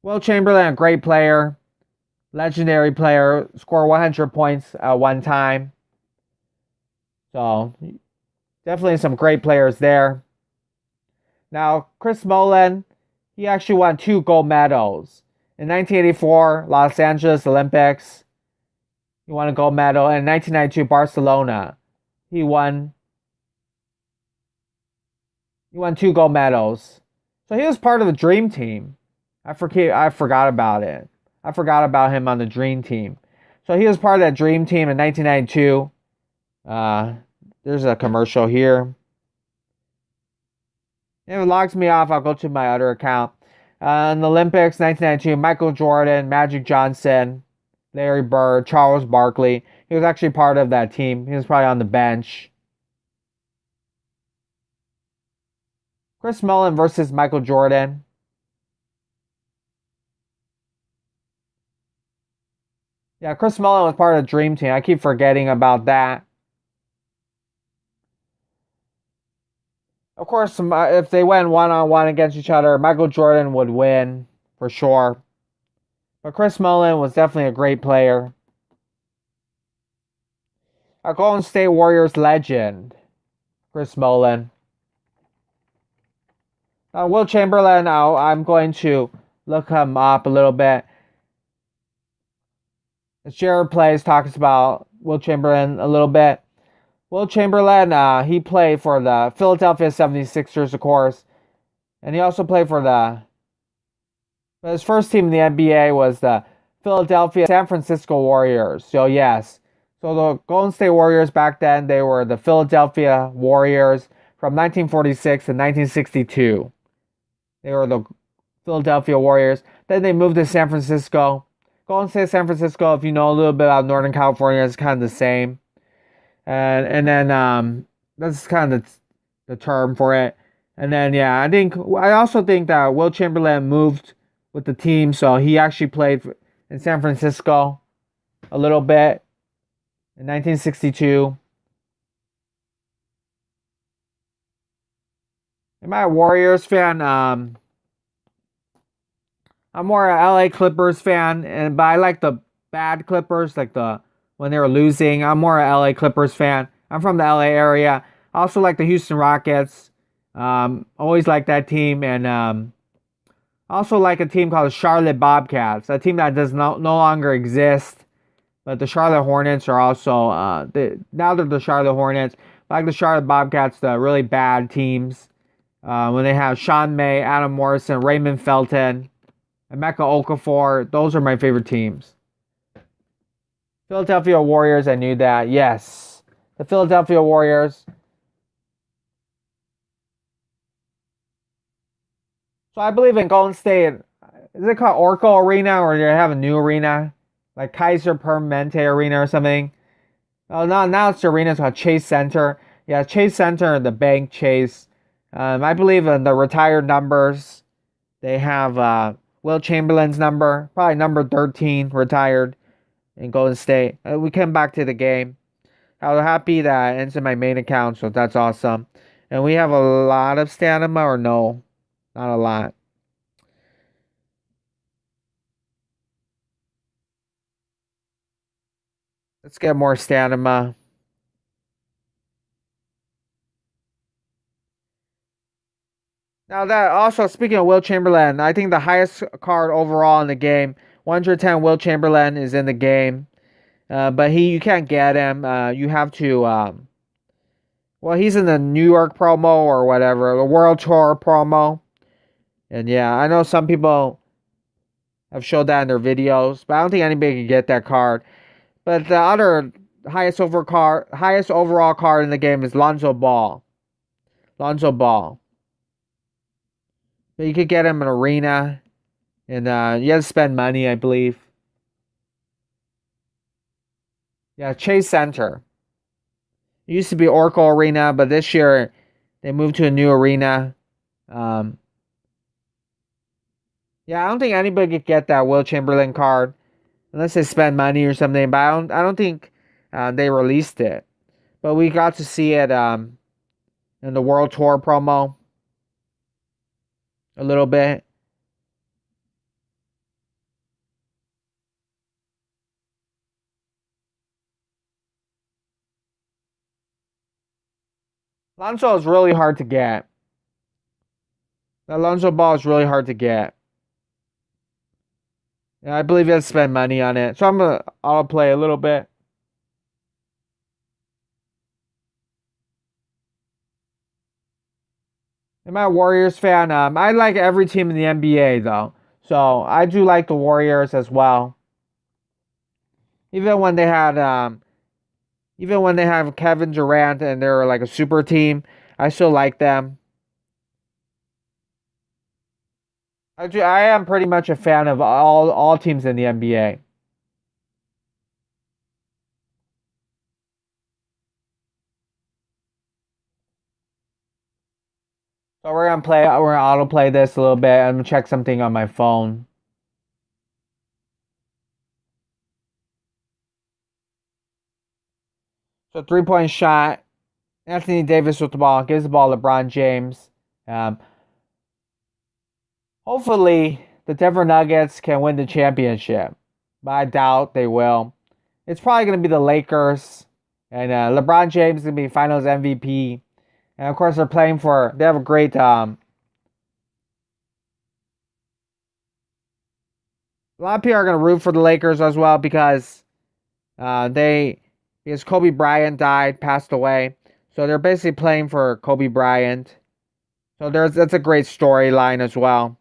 Will Chamberlain, a great player. Legendary player. Scored 100 points at one time. So, definitely some great players there. Now, Chris Mullin, he actually won 2 gold medals. In 1984, Los Angeles Olympics, he won a gold medal. And in 1992, Barcelona, he won 2 gold medals. So he was part of the Dream Team. I forgot about it. I forgot about him on the Dream Team. So he was part of that Dream Team in 1992. There's a commercial here. If it logs me off, I'll go to my other account. In the Olympics, 1992, Michael Jordan, Magic Johnson, Larry Bird, Charles Barkley. He was actually part of that team. He was probably on the bench. Chris Mullin versus Michael Jordan. Yeah, Chris Mullin was part of the Dream Team. I keep forgetting about that. Of course, if they went one-on-one against each other, Michael Jordan would win for sure. But Chris Mullin was definitely a great player. A Golden State Warriors legend, Chris Mullin. Will Chamberlain, I'm going to look him up a little bit. Jared Plays talks about Wilt Chamberlain a little bit. Wilt Chamberlain, he played for the Philadelphia 76ers, of course, and he also played for his first team in the NBA was the Philadelphia San Francisco Warriors. So yes, so the Golden State Warriors back then, they were the Philadelphia Warriors from 1946 to 1962. They were the Philadelphia Warriors. Then they moved to San Francisco. Golden State, San Francisco, if you know a little bit about Northern California, it's kind of the same. And then that's kind of the term for it. And then yeah, I also think that Wilt Chamberlain moved with the team, so he actually played in San Francisco a little bit in 1962. Am I a Warriors fan? I'm more a LA Clippers fan, but I like the bad Clippers, like the when they were losing. I'm more a LA Clippers fan. I'm from the LA area. I also like the Houston Rockets. Always like that team, and also like a team called the Charlotte Bobcats, a team that does no longer exist. But the Charlotte Hornets are also now they're the Charlotte Hornets. Like the Charlotte Bobcats, the really bad teams. When they have Sean May, Adam Morrison, Raymond Felton, Emeka Okafor, those are my favorite teams. Philadelphia Warriors, I knew that. Yes, the Philadelphia Warriors. So I believe in Golden State. Is it called Oracle Arena, or do they have a new arena? Like Kaiser Permanente Arena or something? Oh, no, now it's the arena. It's called Chase Center. Yeah, Chase Center, the bank Chase. I believe in the retired numbers. They have Wilt Chamberlain's number, probably number 13, retired in Golden State. We came back to the game. I was happy that it's in my main account, so that's awesome. And we have a lot of stamina, or no? Not a lot. Let's get more stamina. Now that also speaking of Wilt Chamberlain, I think the highest card overall in the game, 110 Wilt Chamberlain is in the game. But you can't get him. You have to well, he's in the New York promo or whatever, the World Tour promo. And yeah, I know some people have showed that in their videos, but I don't think anybody can get that card. But the other highest overall card in the game is Lonzo Ball. Lonzo Ball. But you could get him in arena, and you have to spend money, I believe. Yeah, Chase Center. It used to be Oracle Arena, but this year they moved to a new arena. Yeah, I don't think anybody could get that Wilt Chamberlain card unless they spend money or something. But I don't think they released it. But we got to see it in the World Tour promo a little bit. Lonzo is really hard to get. The Lonzo Ball is really hard to get. And I believe you have to spend money on it. So I'll play a little bit. Am I a Warriors fan? I like every team in the NBA though. So I do like the Warriors as well. Even when they had even when they have Kevin Durant and they're like a super team, I still like them. I am pretty much a fan of all teams in the NBA. So we're gonna autoplay this a little bit. I'm gonna check something on my phone. So 3-point shot. Anthony Davis with the ball, gives the ball to LeBron James. Um, Hopefully the Denver Nuggets can win the championship, but I doubt they will. It's probably gonna be the Lakers, and LeBron James is gonna be Finals MVP. And of course, they have a great a lot of people are going to root for the Lakers as well because Because Kobe Bryant passed away. So they're basically playing for Kobe Bryant. So that's a great storyline as well.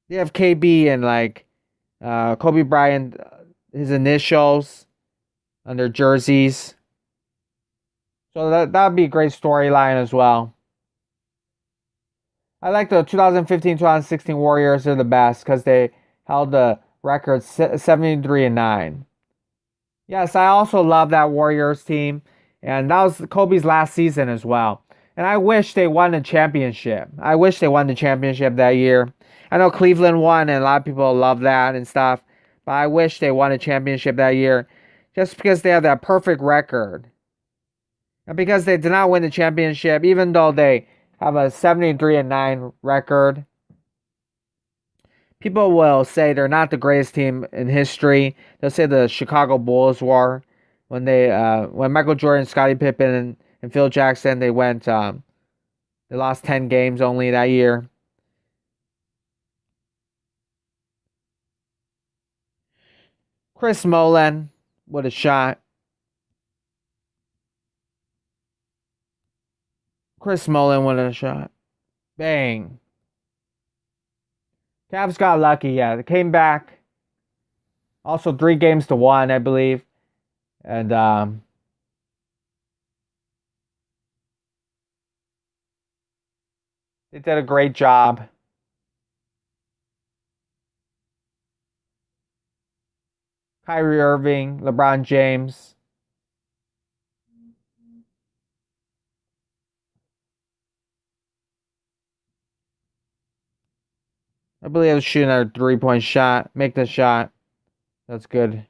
They have KB and like Kobe Bryant, his initials on their jerseys. So that'd be a great storyline as well. I like the 2015-2016 Warriors. They're the best because they held the record 73-9. Yes, I also love that Warriors team, and that was Kobe's last season as well. And I wish they won the championship. I wish they won the championship that year. I know Cleveland won, and a lot of people love that and stuff, but I wish they won a championship that year just because they have that perfect record. And because they did not win the championship, even though they have a 73-9 record, people will say they're not the greatest team in history. They'll say the Chicago Bulls were when Michael Jordan, Scottie Pippen, and Phil Jackson they lost 10 games only that year. Chris Mullen with a shot. Chris Mullin with a shot. Bang. Cavs got lucky, yeah. They came back. Also 3-1, I believe. And they did a great job. Kyrie Irving, LeBron James. I believe I was shooting a 3-point shot. Make the shot. That's good.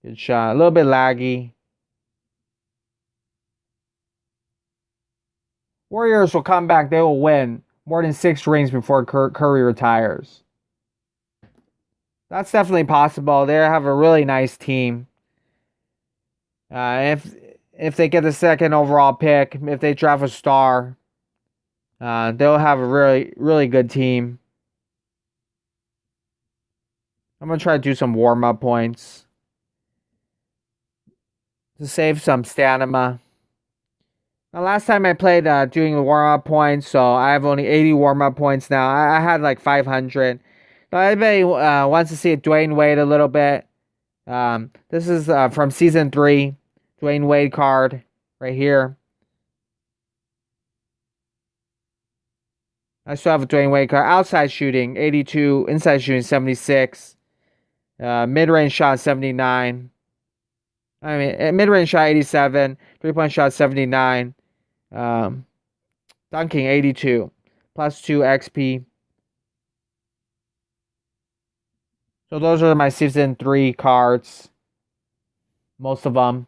Good shot. A little bit laggy. Warriors will come back. They will win more than 6 rings before Curry retires. That's definitely possible. They have a really nice team. If they get the second overall pick, if they draft a star, they'll have a really good team. I'm gonna try to do some warm up points to save some stamina. Now, last time I played doing the warm up points, so I have only 80 warm up points now. I had like 500. So anybody wants to see Dwayne Wade a little bit. This is from season 3, Dwayne Wade card right here. I still have a Dwayne Wade card. Outside shooting 82, inside shooting 76, mid range shot 79. I mean, mid range shot 87, 3-point shot 79. Dunking 82, +2 XP. So those are my season 3 cards. Most of them.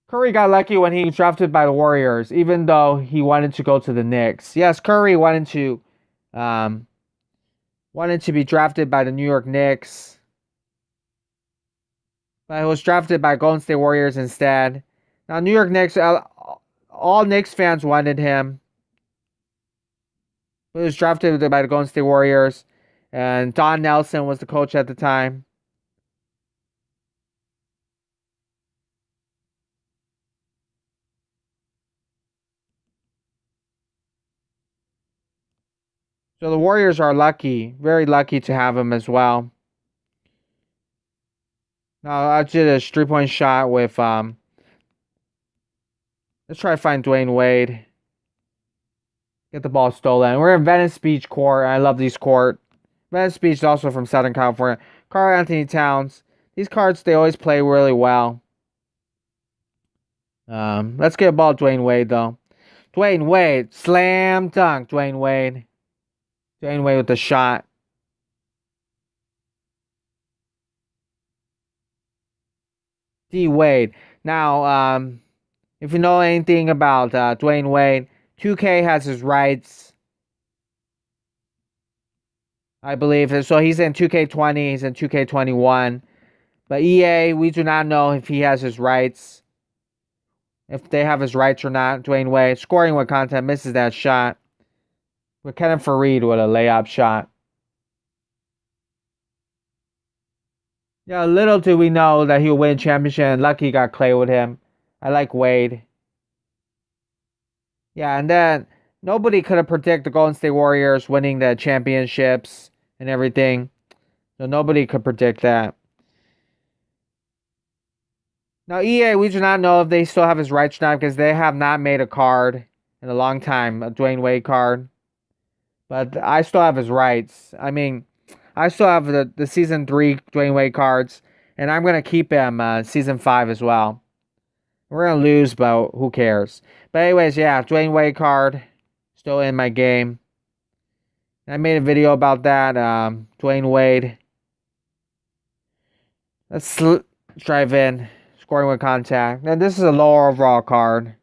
Curry got lucky when he was drafted by the Warriors, even though he wanted to go to the Knicks. Yes, Curry wanted to be drafted by the New York Knicks, but he was drafted by Golden State Warriors instead. Now, New York Knicks, all Knicks fans wanted him. He was drafted by the Golden State Warriors, and Don Nelson was the coach at the time. So the Warriors are lucky, very lucky to have him as well. Now, I did a 3-point shot with, let's try to find Dwayne Wade. Get the ball stolen. We're in Venice Beach court. I love these court. Venice Beach is also from Southern California. Karl-Anthony Towns. These cards, they always play really well. Let's get a ball Dwayne Wade, though. Dwayne Wade. Slam dunk, Dwayne Wade. Dwayne Wade with the shot. D. Wade. Now, if you know anything about Dwayne Wade, 2K has his rights, I believe. So he's in 2K20, he's in 2K21. But EA, we do not know if he has his rights. If they have his rights or not. Dwayne Wade, scoring with content, misses that shot. With Kenneth Fareed with a layup shot. Yeah, little do we know that he'll win championship, and lucky he got Clay with him. I like Wade. Yeah, and then nobody could have predicted the Golden State Warriors winning the championships and everything. So nobody could predict that. Now, EA, we do not know if they still have his rights or not because they have not made a card in a long time, a Dwayne Wade card. But I still have his rights. I mean, I still have the season 3 Dwayne Wade cards, and I'm going to keep him season 5 as well. We're going to lose, but who cares? But anyways, yeah, Dwayne Wade card still in my game. I made a video about that. Dwayne Wade. Let's drive in. Scoring with contact. And this is a lower overall card.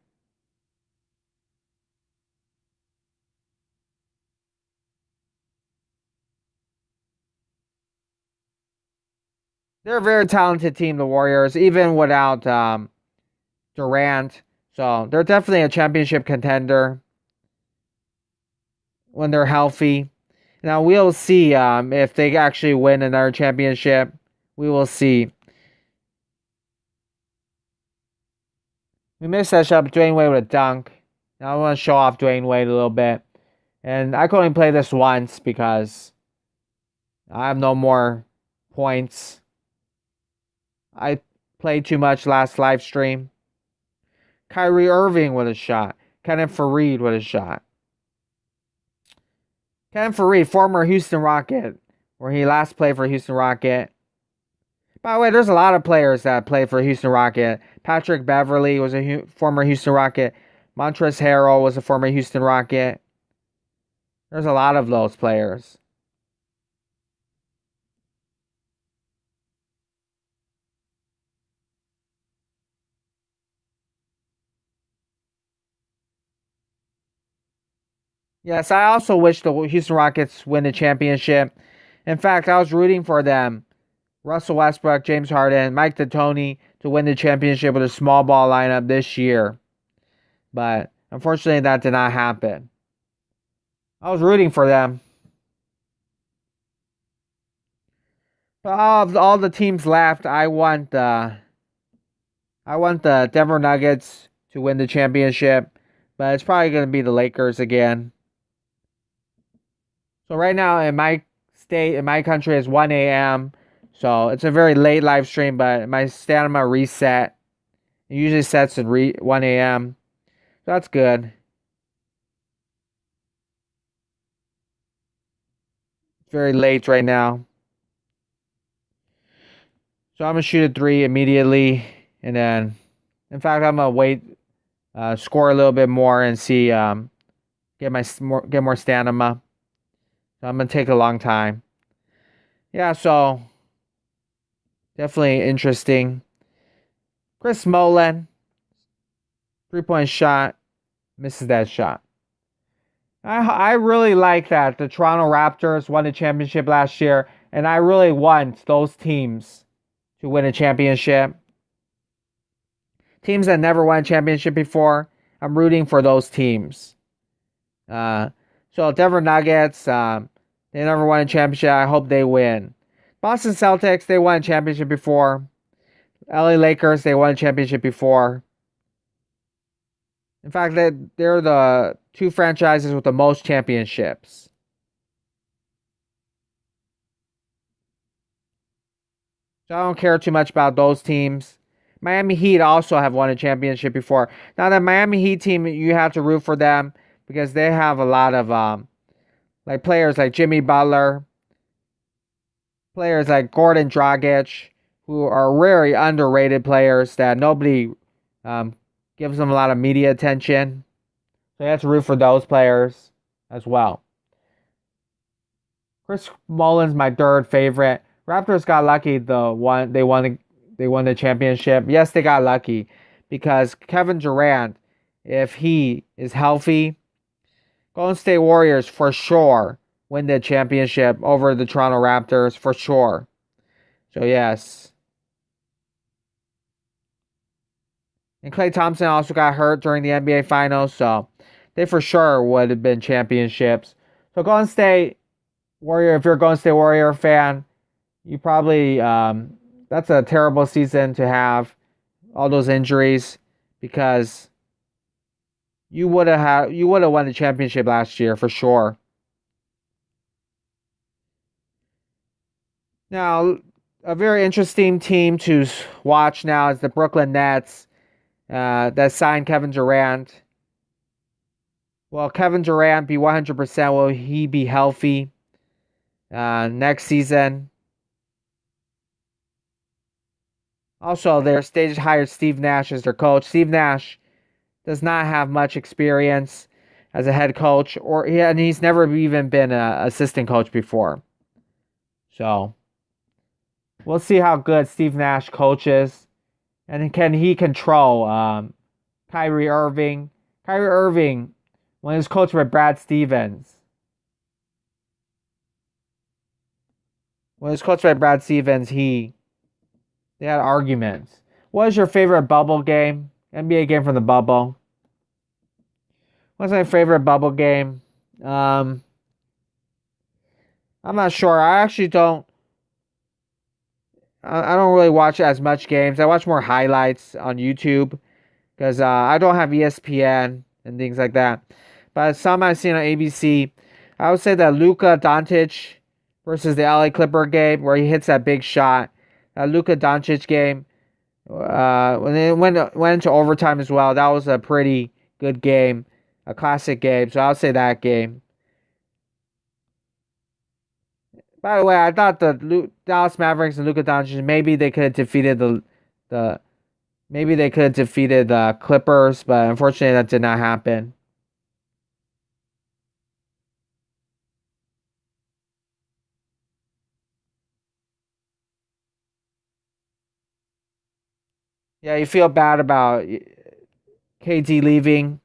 They're a very talented team, the Warriors, even without Durant. So they're definitely a championship contender when they're healthy. Now we'll see if they actually win another championship. We will see. We missed that shot, Dwayne Wade with a dunk. Now I want to show off Dwayne Wade a little bit. And I could only play this once because I have no more points. I played too much last live stream. Kyrie Irving with a shot. Kenneth Faried with a shot. Kenneth Faried, former Houston Rocket, where he last played for Houston Rocket. By the way, there's a lot of players that played for Houston Rocket. Patrick Beverly was a former Houston Rocket. Montrezl Harrell was a former Houston Rocket. There's a lot of those players. Yes, I also wish the Houston Rockets win the championship. In fact, I was rooting for them. Russell Westbrook, James Harden, Mike D'Antoni to win the championship with a small ball lineup this year. But unfortunately, that did not happen. I was rooting for them. But of all the teams left, I want the Denver Nuggets to win the championship. But it's probably going to be the Lakers again. So right now in my state, in my country, it's 1 a.m. So it's a very late live stream, but my stamina reset. It usually sets at 1 a.m. So that's good. It's very late right now. So I'm going to shoot a 3 immediately. And then, in fact, I'm going to wait, score a little bit more and see, get more stamina. So I'm going to take a long time. Yeah, so definitely interesting. Chris Mullen, 3-point shot, misses that shot. I really like that the Toronto Raptors won the championship last year, and I really want those teams to win a championship. Teams that never won a championship before, I'm rooting for those teams. So Denver Nuggets, they never won a championship. I hope they win. Boston Celtics, they won a championship before. LA Lakers, they won a championship before. In fact, they're the two franchises with the most championships. So I don't care too much about those teams. Miami Heat also have won a championship before. Now, the Miami Heat team, you have to root for them because they have a lot of like players like Jimmy Butler, players like Gordon Dragic, who are very underrated players that nobody gives them a lot of media attention. So you have to root for those players as well. Chris Mullin's my third favorite. Raptors got lucky they won the championship. Yes, they got lucky because Kevin Durant, if he is healthy, Golden State Warriors for sure win the championship over the Toronto Raptors for sure. So yes. And Klay Thompson also got hurt during the NBA Finals, so they for sure would have been championships. So Golden State Warrior, if you're a Golden State Warrior fan, you probably that's a terrible season to have all those injuries because you would have won the championship last year for sure. Now, a very interesting team to watch now is the Brooklyn Nets that signed Kevin Durant. Will Kevin Durant be 100%? Will he be healthy next season? Also, they hired Steve Nash as their coach. Steve Nash does not have much experience as a head coach, and he's never even been an assistant coach before. So we'll see how good Steve Nash coaches, and can he control Kyrie Irving? Kyrie Irving, when he was coached by Brad Stevens, they had arguments. What is your favorite bubble game? NBA game from the bubble. What's my favorite bubble game? I'm not sure. I actually don't. I don't really watch as much games. I watch more highlights on YouTube because I don't have ESPN and things like that. But some I've seen on ABC, I would say that Luka Doncic versus the LA Clipper game where he hits that big shot. That Luka Doncic game, when it went into overtime as well, that was a pretty good game, a classic game. So I'll say that game. By the way, I thought the Dallas Mavericks and Luka Doncic maybe they could have defeated the Clippers, but unfortunately that did not happen. Yeah, you feel bad about KD leaving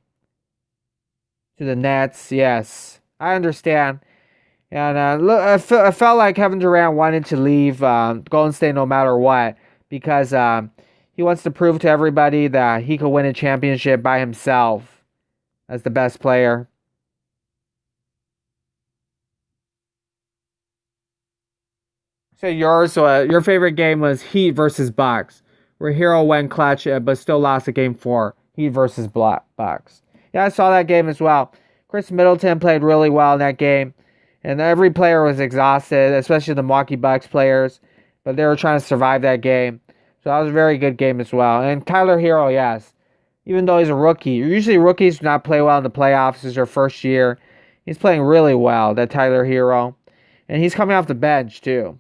to the Nets. Yes, I understand. And look, I felt like Kevin Durant wanted to leave Golden State no matter what because he wants to prove to everybody that he could win a championship by himself as the best player. So your favorite game was Heat versus Bucks, where Hero went clutch but still lost the game 4. Heat versus Bucks. Yeah, I saw that game as well. Chris Middleton played really well in that game. And every player was exhausted, especially the Milwaukee Bucks players. But they were trying to survive that game. So that was a very good game as well. And Tyler Hero, yes. Even though he's a rookie. Usually rookies do not play well in the playoffs. This is their first year. He's playing really well, that Tyler Hero. And he's coming off the bench, too.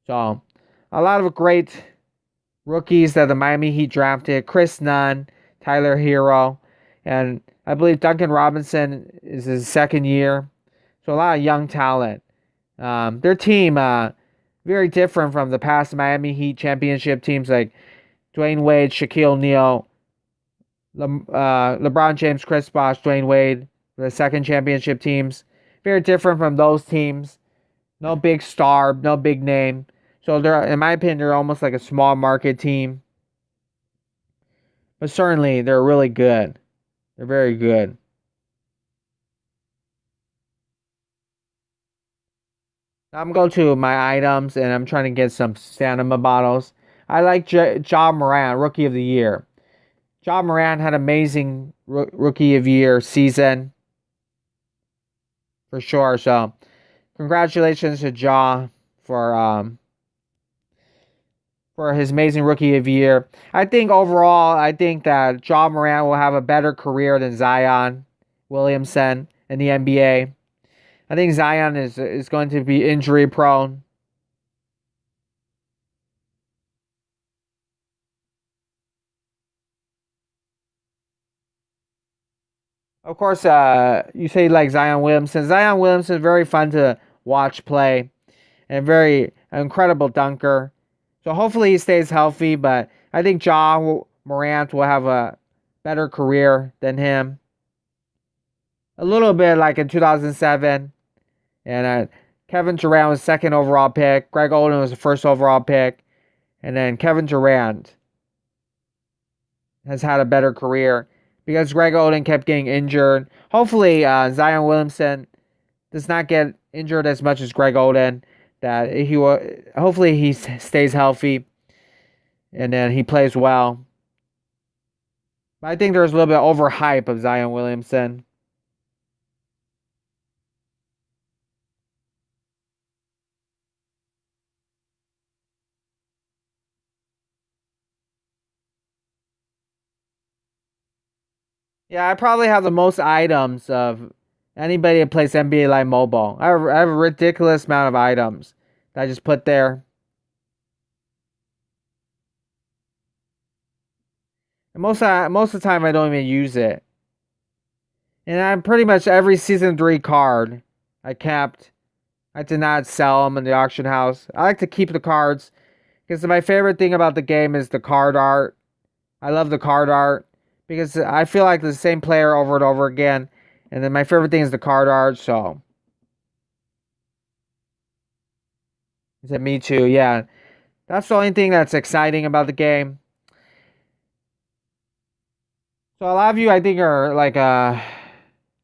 So, a lot of great rookies that the Miami Heat drafted. Chris Nunn, Tyler Hero. And I believe Duncan Robinson is his second year. So a lot of young talent. Their team, very different from the past Miami Heat championship teams like Dwayne Wade, Shaquille O'Neal, LeBron James, Chris Bosh, Dwayne Wade, the second championship teams. Very different from those teams. No big star, no big name. So they're, in my opinion, they're almost like a small market team. But certainly they're really good. They're very good. I'm going to my items and I'm trying to get some Stamina bottles. I like Ja Morant, Rookie of the Year. Ja Morant had amazing Rookie of Year season. For sure. So, congratulations to Ja for his amazing Rookie of Year. I think overall, I think that Ja Morant will have a better career than Zion Williamson in the NBA. I think Zion is going to be injury prone. Of course, you say like Zion Williamson. Zion Williamson is very fun to watch play and very incredible dunker. So hopefully he stays healthy, but I think Morant will have a better career than him. A little bit like in 2007. And Kevin Durant was second overall pick. Greg Oden was the first overall pick. And then Kevin Durant has had a better career because Greg Oden kept getting injured. Hopefully, Zion Williamson does not get injured as much as Greg Oden. that he will. Hopefully, he stays healthy, and then he plays well. But I think there's a little bit overhype of Zion Williamson. Yeah, I probably have the most items of anybody that plays NBA Live Mobile. I have a ridiculous amount of items that I just put there. And most of the time, I don't even use it. And I'm pretty much every season 3 card I kept. I did not sell them in the auction house. I like to keep the cards because my favorite thing about the game is the card art. I love the card art because I feel like the same player over and over again. And then my favorite thing is the card art. So, he said, me too. Yeah, that's the only thing that's exciting about the game. So a lot of you, I think, are like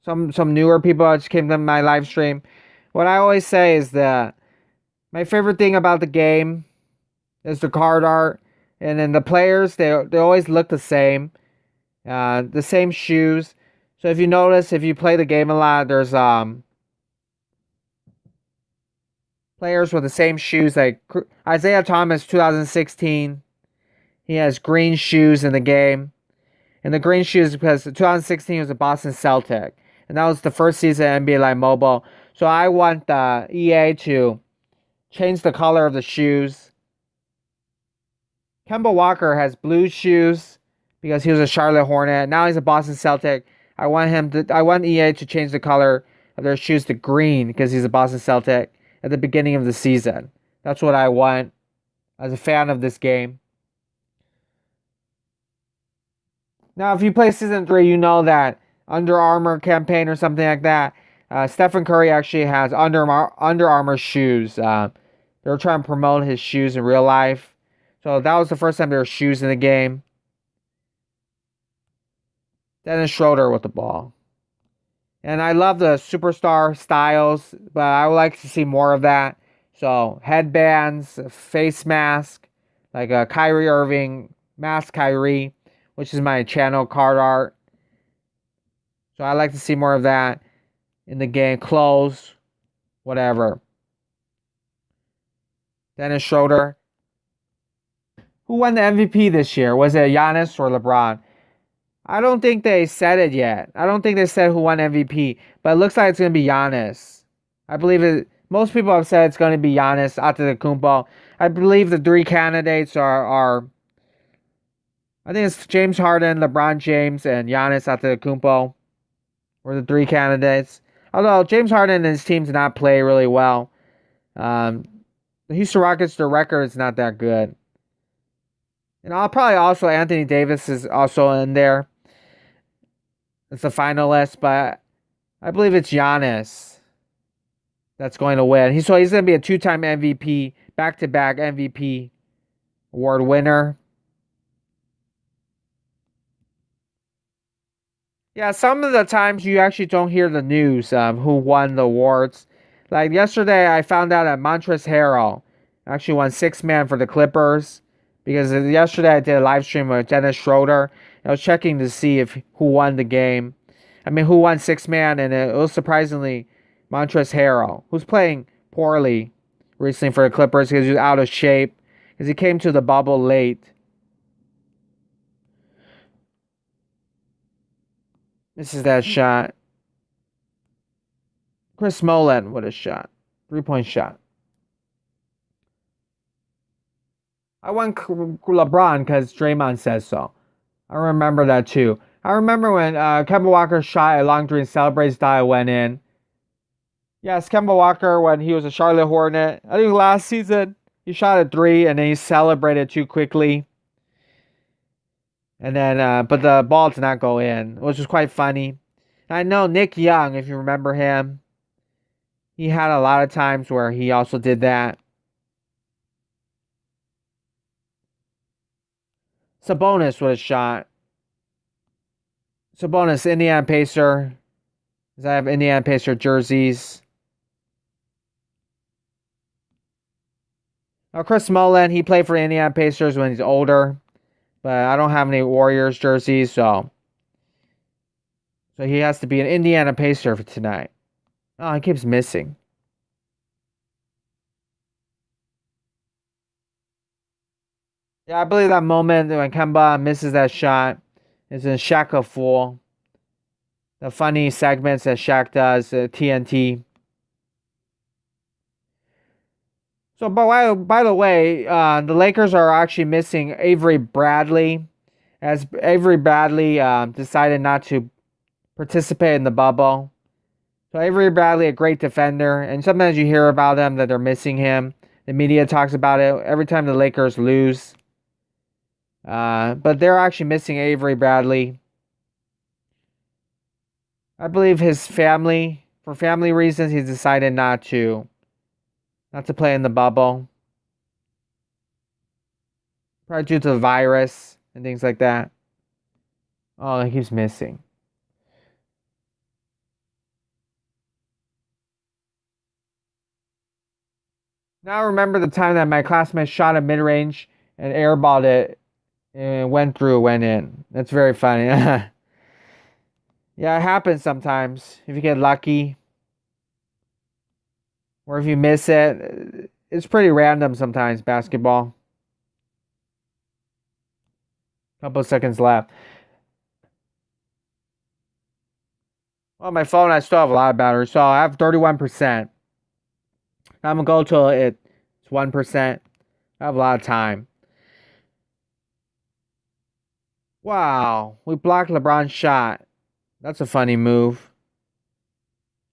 some newer people that just came to my live stream. What I always say is that my favorite thing about the game is the card art, and then the players they always look the same shoes. So if you notice, if you play the game a lot, there's players with the same shoes. Like Isaiah Thomas, 2016, he has green shoes in the game. And the green shoes because 2016 was a Boston Celtic. And that was the first season of NBA Live Mobile. So I want the EA to change the color of the shoes. Kemba Walker has blue shoes because he was a Charlotte Hornet. Now he's a Boston Celtic. I want EA to change the color of their shoes to green because he's a Boston Celtic at the beginning of the season. That's what I want as a fan of this game. Now, if you play Season 3, you know that Under Armour campaign or something like that, Stephen Curry actually has Under Armour shoes. They were trying to promote his shoes in real life. So that was the first time there were shoes in the game. Dennis Schroeder with the ball. And I love the superstar styles, but I would like to see more of that. So headbands, face mask, like a Kyrie Irving, mask Kyrie, which is my channel card art. So I like to see more of that in the game. Clothes, whatever. Dennis Schroeder. Who won the MVP this year? Was it Giannis or LeBron? I don't think they said it yet. I don't think they said who won MVP, but it looks like it's going to be Giannis. I believe it. Most people have said it's going to be Giannis Antetokounmpo. I believe the 3 candidates are I think it's James Harden, LeBron James, and Giannis Antetokounmpo were the 3 candidates. Although James Harden and his team did not play really well. The Houston Rockets, their record is not that good. And I'll probably also Anthony Davis is also in there. It's a finalist, but I believe it's Giannis that's going to win. He's going to be a 2-time MVP, back-to-back MVP award winner. Yeah, some of the times you actually don't hear the news of who won the awards. Like yesterday, I found out that Montrezl Harrell actually won 6th man for the Clippers. Because yesterday I did a live stream with Dennis Schroeder. I was checking to see who won the game. I mean, who won 6th man, and it was surprisingly Montrezl Harrell, who's playing poorly recently for the Clippers because he was out of shape. Because he came to the bubble late. This is that shot. Chris Mullen with a shot. 3-point shot. I want LeBron because Draymond says so. I remember that too. I remember when Kemba Walker shot a long three and celebrates style went in. Yes, Kemba Walker when he was a Charlotte Hornet. I think last season he shot a 3 and then he celebrated too quickly. And then, but the ball did not go in, which was quite funny. I know Nick Young, if you remember him, he had a lot of times where he also did that. Sabonis with a shot. Sabonis, Indiana Pacer. I have Indiana Pacer jerseys. Chris Mullen, he played for Indiana Pacers when he's older, but I don't have any Warriors jerseys, so he has to be an Indiana Pacer for tonight. Oh, he keeps missing. Yeah, I believe that moment when Kemba misses that shot is in Shaq a Fool. The funny segments that Shaq does, TNT. So, by the way, the Lakers are actually missing Avery Bradley, as Avery Bradley decided not to participate in the bubble. So Avery Bradley, a great defender, and sometimes you hear about them that they're missing him. The media talks about it every time the Lakers lose. But they're actually missing Avery Bradley. I believe his family, for family reasons, he's decided not to play in the bubble. Probably due to the virus and things like that. Oh, he keeps missing. Now I remember the time that my classmate shot a mid-range and airballed it and went in. That's very funny. Yeah, it happens sometimes. If you get lucky or if you miss it, it's pretty random sometimes, basketball. Couple of seconds left. Well, my phone, I still have a lot of battery, so I have 31%. I'm gonna go till it's 1%. I have a lot of time. Wow, we blocked LeBron's shot. That's a funny move.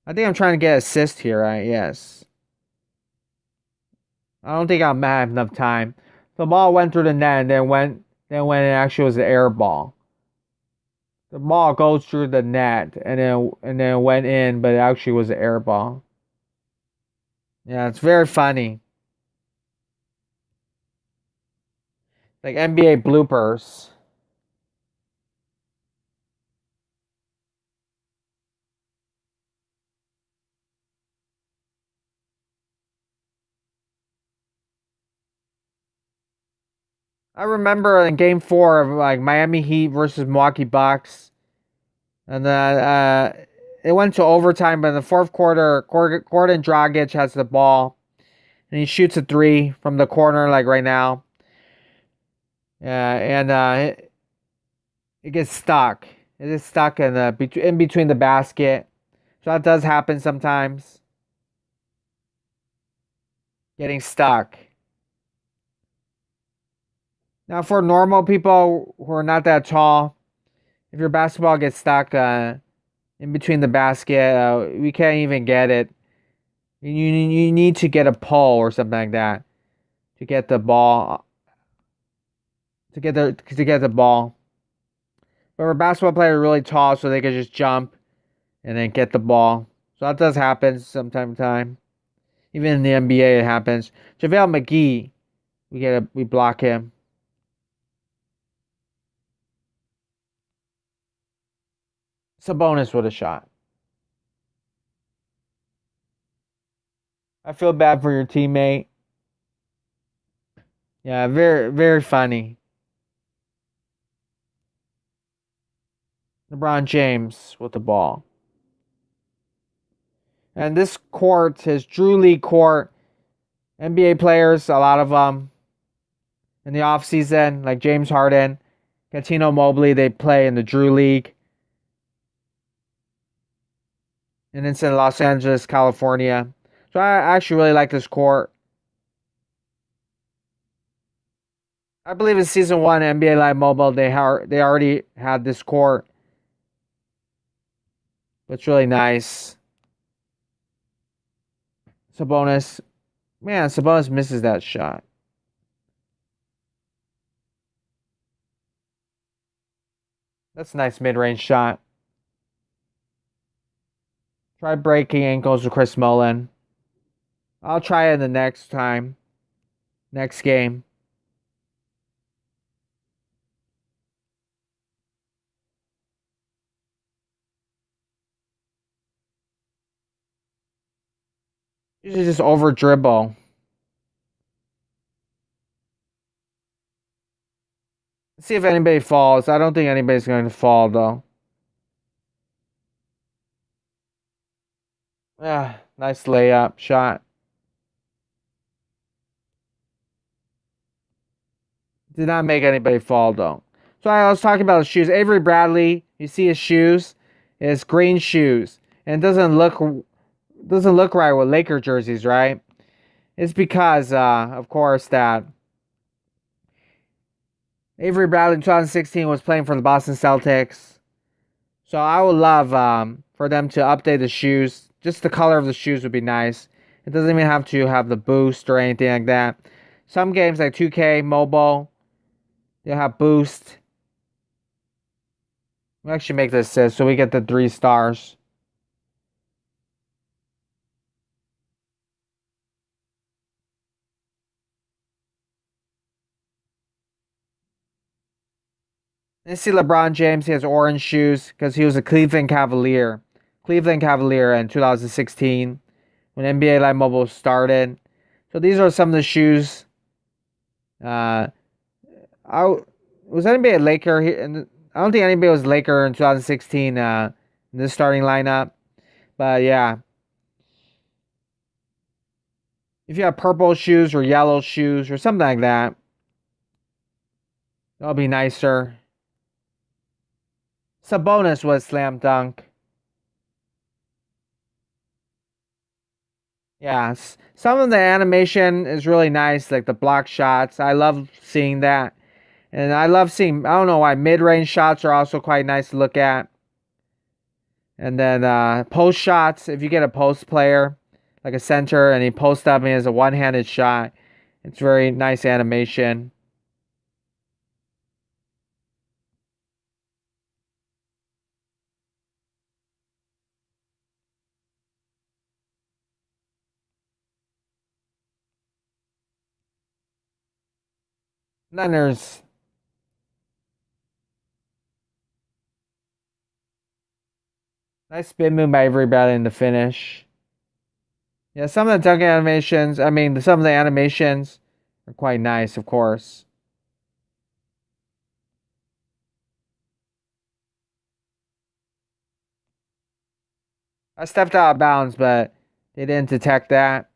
I think I'm trying to get assist here, right? Yes. I don't think I'm have enough time. The ball went through the net and then when it actually was an air ball. The ball goes through the net and then went in, but it actually was an air ball. Yeah, it's very funny. Like NBA bloopers. I remember in Game 4 of like Miami Heat versus Milwaukee Bucks, and then it went to overtime. But in the fourth quarter, Gordon Dragic has the ball, and he shoots a three from the corner, like right now. Yeah, and it gets stuck. It is stuck in between the basket. So that does happen sometimes. Getting stuck. Now, for normal people who are not that tall, if your basketball gets stuck in between the basket, we can't even get it. You need to get a pole or something like that to get the ball to get the ball. But our basketball players are really tall, so they can just jump and then get the ball. So that does happen sometime to time. Even in the NBA, it happens. JaVale McGee, we block him. Sabonis with a shot. I feel bad for your teammate. Yeah, very very funny. LeBron James with the ball. And this court is Drew League court. NBA players, a lot of them in the offseason, like James Harden, Catino Mobley, they play in the Drew League. And it's in Los Angeles, California. So I actually really like this court. I believe in season 1 NBA Live Mobile, they already had this court. It's really nice. Sabonis misses that shot. That's a nice mid-range shot. Try breaking ankles with Chris Mullen. I'll try it the next time. Next game. You should just over dribble. Let's see if anybody falls. I don't think anybody's going to fall, though. Yeah, nice layup shot. Did not make anybody fall, though. So I was talking about the shoes. Avery Bradley, you see his shoes? It's green shoes. And it doesn't look right with Laker jerseys, right? It's because, of course, that Avery Bradley in 2016 was playing for the Boston Celtics. So I would love for them to update the shoes. Just the color of the shoes would be nice. It doesn't even have to have the boost or anything like that. Some games like 2K Mobile, they'll have boost. We actually make this assist so we get the 3 stars. You see LeBron James, he has orange shoes because he was a Cleveland Cavalier. Cleveland Cavalier in 2016 when NBA Live Mobile started. So these are some of the shoes. I was anybody a Laker here? And I don't think anybody was Laker in 2016 in the starting lineup. But yeah, if you have purple shoes or yellow shoes or something like that, that'll be nicer. Sabonis was slam dunk. Yeah, some of the animation is really nice, like the block shots. I love seeing that. And I love seeing, I don't know why, mid-range shots are also quite nice to look at. And then post shots, if you get a post player, like a center, and he posts up and he has a one-handed shot, it's very nice animation. And then there's nice spin move by Avery Bradley in the finish. Yeah, some of the dunk animations, some of the animations are quite nice, of course. I stepped out of bounds, but they didn't detect that.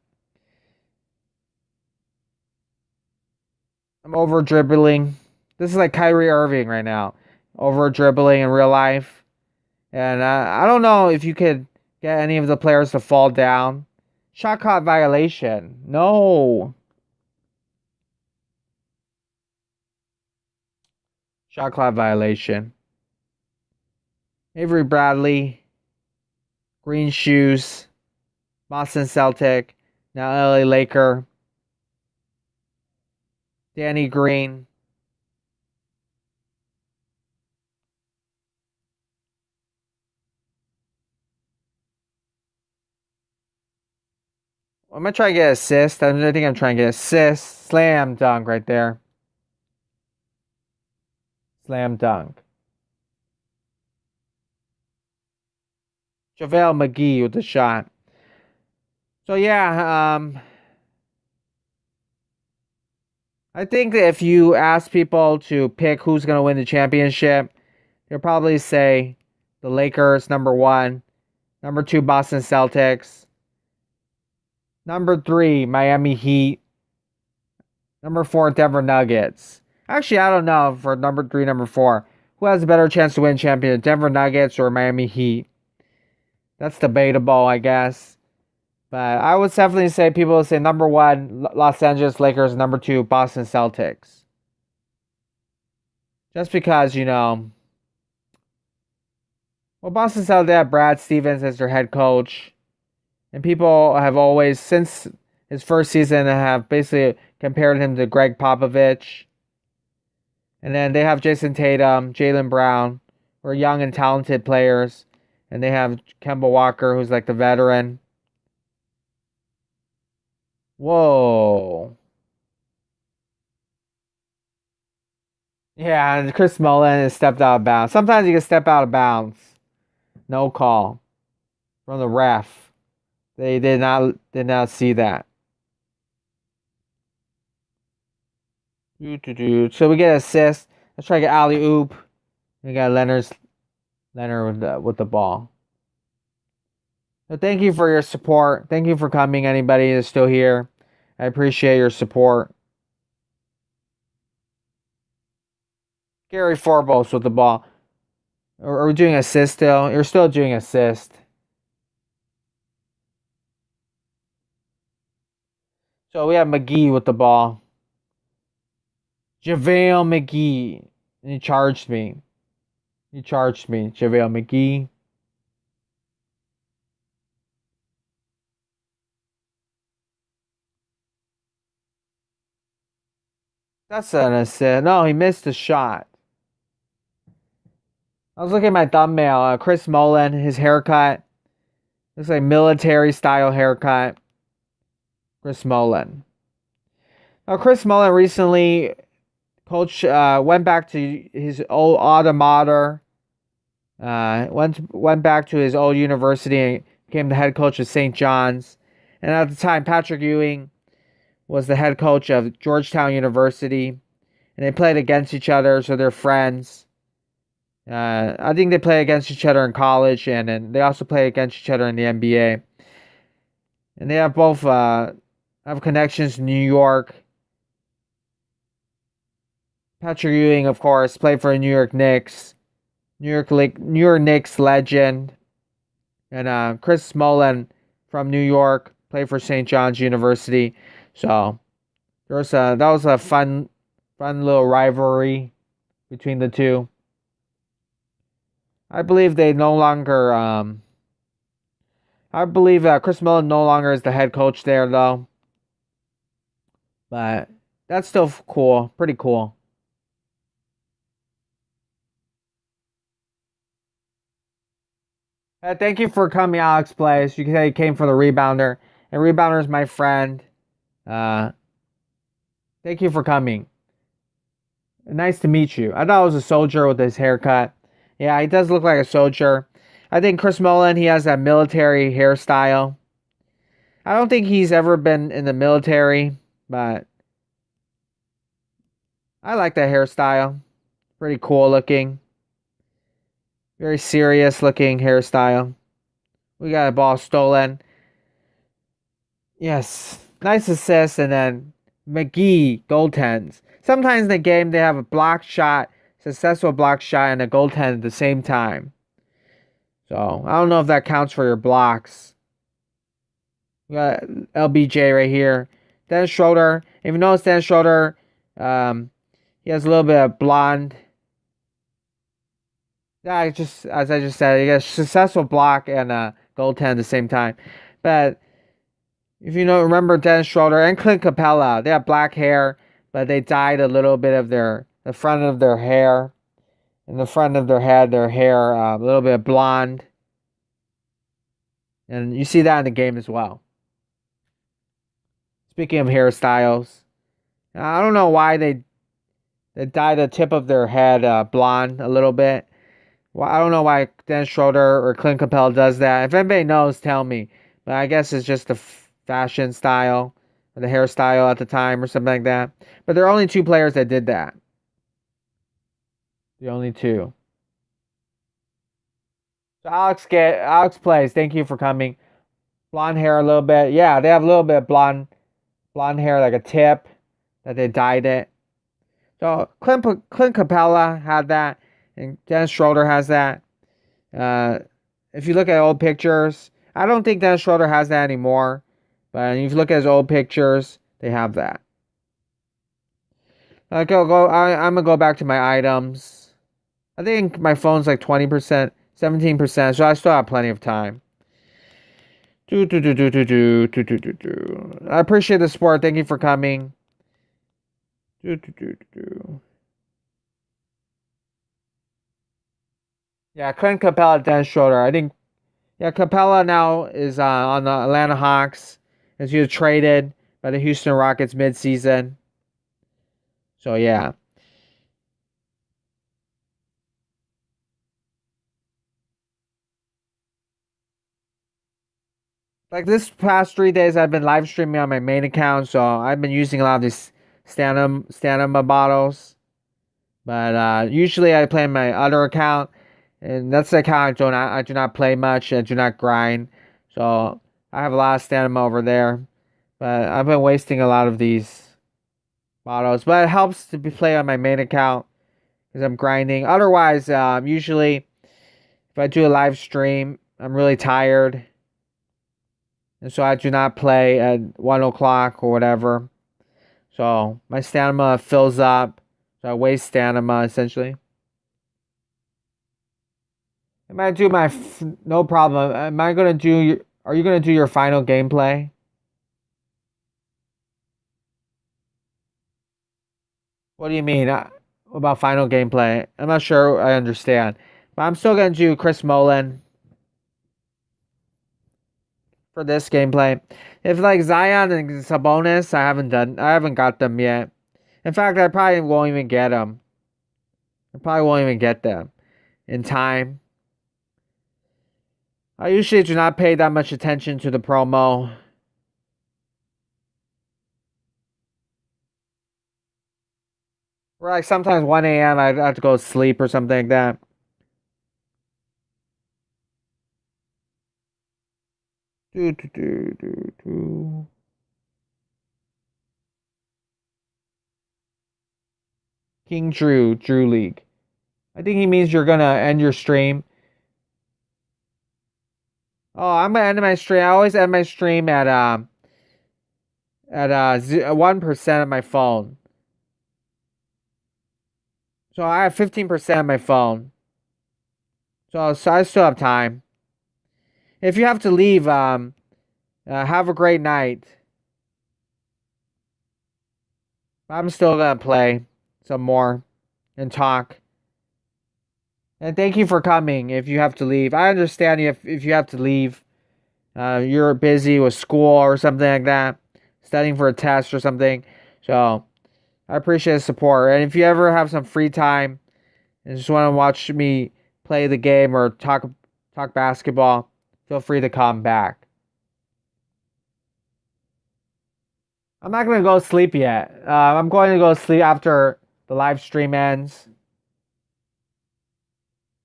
I'm over dribbling. This is like Kyrie Irving right now. Over dribbling in real life. And I don't know if you could get any of the players to fall down. Shot clock violation. No. Shot clock violation. Avery Bradley. Green shoes. Boston Celtic. Now LA Laker. Danny Green. I'm going to try to get assist. I think I'm trying to get assist. Slam dunk right there. Slam dunk. JaVale McGee with the shot. So yeah, I think that if you ask people to pick who's going to win the championship, they'll probably say the Lakers, number 1. Number 2, Boston Celtics. Number 3, Miami Heat. Number 4, Denver Nuggets. Actually, I don't know for number 3, number 4. Who has a better chance to win champion, Denver Nuggets or Miami Heat? That's debatable, I guess. But I would definitely say people would say number 1, Los Angeles Lakers, number 2, Boston Celtics. Just because, well, Boston Celtics have Brad Stevens as their head coach. And people have always, since his first season, have basically compared him to Greg Popovich. And then they have Jason Tatum, Jaylen Brown, who are young and talented players. And they have Kemba Walker, who's like the veteran. Whoa. Yeah, and Chris Mullen has stepped out of bounds. Sometimes you can step out of bounds. No call from the ref. They did not see that. So we get assist. Let's try to get alley oop. We got Leonard with the ball. So thank you for your support. Thank you for coming. Anybody that's still here, I appreciate your support. Gary Forbos with the ball. Are we doing assist still? You're still doing assist. So we have McGee with the ball. JaVale McGee. And he charged me. JaVale McGee. That's an assist. No, he missed the shot. I was looking at my thumbnail. Chris Mullen, his haircut. Looks like military style haircut. Chris Mullen. Now, Chris Mullen recently went back to his old alma mater. Went back to his old university and became the head coach of St. John's. And at the time, Patrick Ewing was the head coach of Georgetown University. And they played against each other, so they're friends. I think they play against each other in college, and they also play against each other in the NBA. And they have both have connections to New York. Patrick Ewing, of course, played for the New York Knicks. New York Knicks legend. And Chris Mullen from New York played for St. John's University. So that was a fun little rivalry between the two. I believe they no longer. I believe Chris Mullen no longer is the head coach there, though. But that's still cool. Pretty cool. Thank you for coming, Alex Plays. You can say you came for the rebounder. And rebounder is my friend. Thank you for coming. Nice to meet you. I thought it was a soldier with his haircut. Yeah, he does look like a soldier. I think Chris Mullen, he has that military hairstyle. I don't think he's ever been in the military, but I like that hairstyle. Pretty cool looking. Very serious looking hairstyle. We got a ball stolen. Yes. Nice assist, and then McGee goaltends. Sometimes in the game they have a block shot, successful block shot, and a goaltend at the same time. So I don't know if that counts for your blocks. We got LBJ right here. Dennis Schroeder. If you notice Dennis Schroeder, he has a little bit of blonde. Yeah, just as I just said, he has a successful block and a goaltend at the same time. But if you remember Dennis Schroeder and Clint Capella, they have black hair, but they dyed a little bit of the front of their hair. In the front of their head, their hair a little bit blonde. And you see that in the game as well. Speaking of hairstyles, I don't know why they dye the tip of their head blonde a little bit. Well, I don't know why Dennis Schroeder or Clint Capella does that. If anybody knows, tell me. But I guess it's just the fashion style or the hairstyle at the time or something like that. But there are only two players that did that. The only two. So Alex Plays. Thank you for coming. Blonde hair a little bit. Yeah, they have a little bit of blonde hair, like a tip that they dyed it. So Clint Capella had that, and Dennis Schroeder has that. If you look at old pictures, I don't think Dennis Schroeder has that anymore. But if you look at his old pictures, they have that. I'm gonna go back to my items. I think my phone's like 20%, 17%, so I still have plenty of time. I appreciate the support. Thank you for coming. Yeah, Clint Capella, Dennis Schroeder. I think, yeah, Capella now is on the Atlanta Hawks as he was traded by the Houston Rockets midseason. So, yeah. Like this past 3 days, I've been live streaming on my main account, so I've been using a lot of these stand-up bottles. But usually I play my other account, and that's the account I do not play much. I do not grind, so I have a lot of stamina over there. But I've been wasting a lot of these bottles. But it helps to be play on my main account because I'm grinding. Otherwise, usually if I do a live stream, I'm really tired, and so I do not play at 1 o'clock or whatever. So my stamina fills up. So I waste stamina essentially. Am I do my no problem? Am I gonna do? Are you gonna do your final gameplay? What do you mean about final gameplay? I'm not sure I understand, but I'm still gonna do Chris Mullen for this gameplay. If like Zion and Sabonis, I haven't got them yet. In fact, I probably won't even get them. I probably won't even get them in time. I usually do not pay that much attention to the promo. Or like sometimes 1 a.m. I have to go to sleep or something like that. Do, do, do, do, do. King Drew League. I think he means you're gonna end your stream. Oh, I'm gonna end my stream. I always end my stream at 1% of my phone. So I have 15% of my phone. So I still have time. If you have to leave, have a great night. I'm still gonna play some more and talk. And thank you for coming. If you have to leave, I understand if you have to leave. You're busy with school or something like that, studying for a test or something. So I appreciate the support. And if you ever have some free time and just want to watch me play the game or talk basketball, feel free to come back. I'm not gonna go sleep yet. I'm going to go sleep after the live stream ends.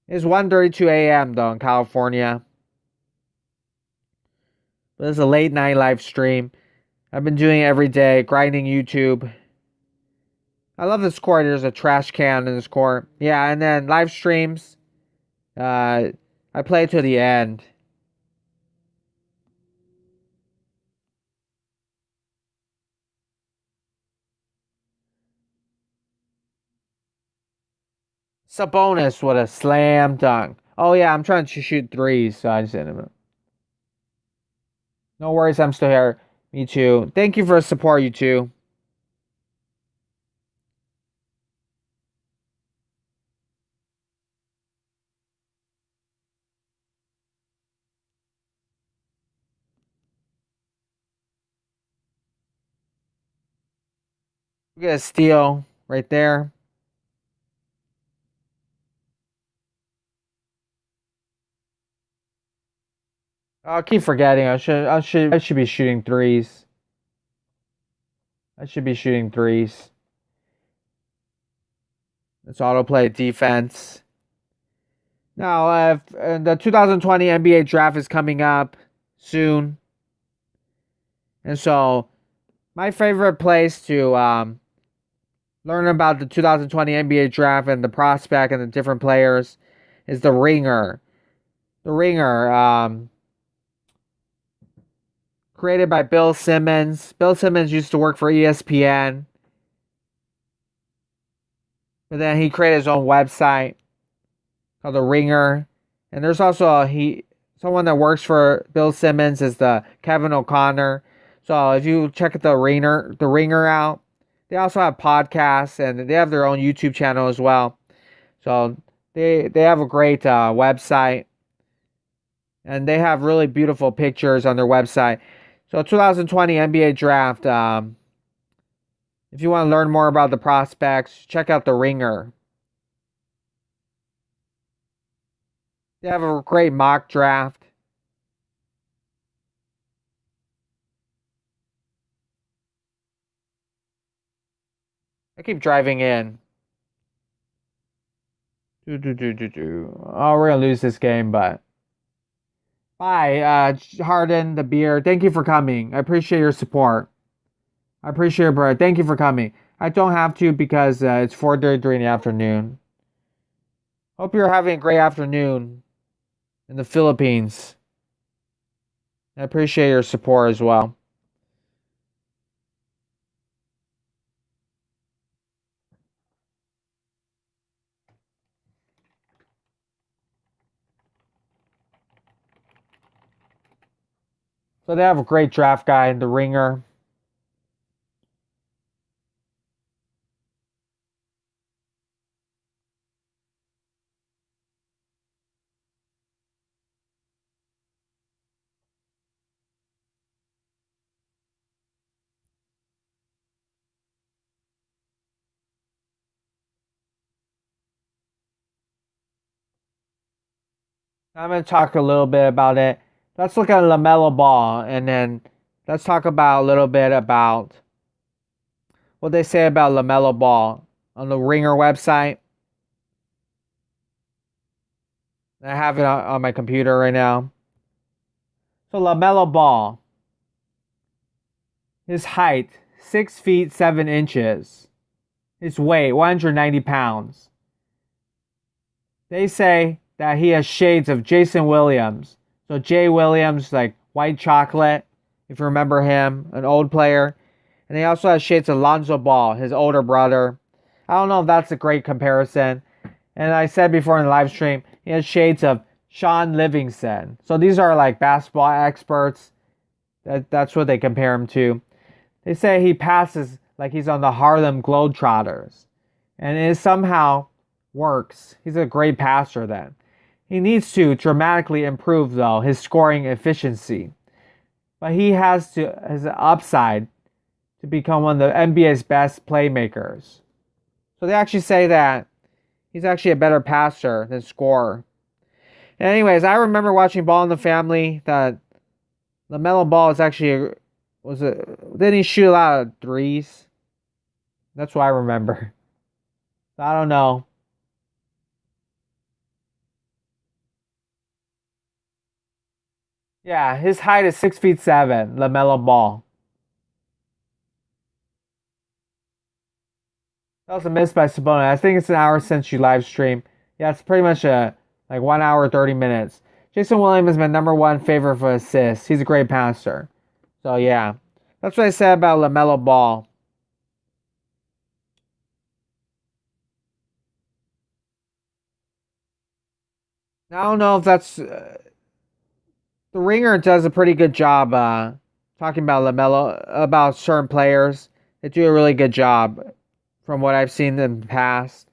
It's 1:32 a.m. though in California. But it's a late night live stream. I've been doing it every day, grinding YouTube. I love this court. There's a trash can in this court. Yeah, and then live streams. I play to the end. Sabonis with a slam dunk. Oh yeah, I'm trying to shoot threes, so I just hit him. No worries, I'm still here. Me too. Thank you for the support, you two. We get a steal right there. I keep forgetting. I should be shooting threes. I should be shooting threes. It's autoplay defense. Now, the 2020 NBA draft is coming up soon, and so my favorite place to learn about the 2020 NBA draft and the prospect and the different players is the Ringer. The Ringer, created by Bill Simmons. Bill Simmons used to work for ESPN, but then he created his own website called the Ringer. And there's also someone that works for Bill Simmons is the Kevin O'Connor. So if you check the Ringer out, they also have podcasts and they have their own YouTube channel as well. So they have a great website and they have really beautiful pictures on their website. So 2020 NBA draft. If you want to learn more about the prospects, check out the Ringer. They have a great mock draft. I keep driving in. Oh, we're gonna lose this game, but bye, Harden, the beer. Thank you for coming. I appreciate your support. I appreciate it, bro. Thank you for coming. I don't have to because it's 4:33 in the afternoon. Hope you're having a great afternoon in the Philippines. I appreciate your support as well. So they have a great draft guy in the ringer. I'm going to talk a little bit about it. Let's look at LaMelo Ball, and then let's talk about a little bit about what they say about LaMelo Ball on the Ringer website. I have it on my computer right now. So LaMelo Ball, his height, 6 feet 7 inches. His weight, 190 pounds. They say that he has shades of Jason Williams. So Jay Williams, like white chocolate, if you remember him, an old player. And he also has shades of Lonzo Ball, his older brother. I don't know if that's a great comparison. And I said before in the live stream, he has shades of Sean Livingston. So these are like basketball experts. That's what they compare him to. They say he passes like he's on the Harlem Globetrotters. And it somehow works. He's a great passer then. He needs to dramatically improve, though, his scoring efficiency. But he has his upside to become one of the NBA's best playmakers. So they actually say that he's actually a better passer than scorer. And anyways, I remember watching Ball in the Family that LaMelo Ball is actually didn't he shoot a lot of threes? That's what I remember. I don't know. Yeah, his height is 6 feet 7, LaMelo Ball. That was a miss by Sabonis. I think it's an hour since you live stream. Yeah, it's pretty much like 1 hour 30 minutes. Jason Williams is my number one favorite for assists. He's a great passer. So yeah, that's what I said about LaMelo Ball. I don't know if that's the Ringer does a pretty good job talking about LaMelo about certain players. They do a really good job from what I've seen in the past.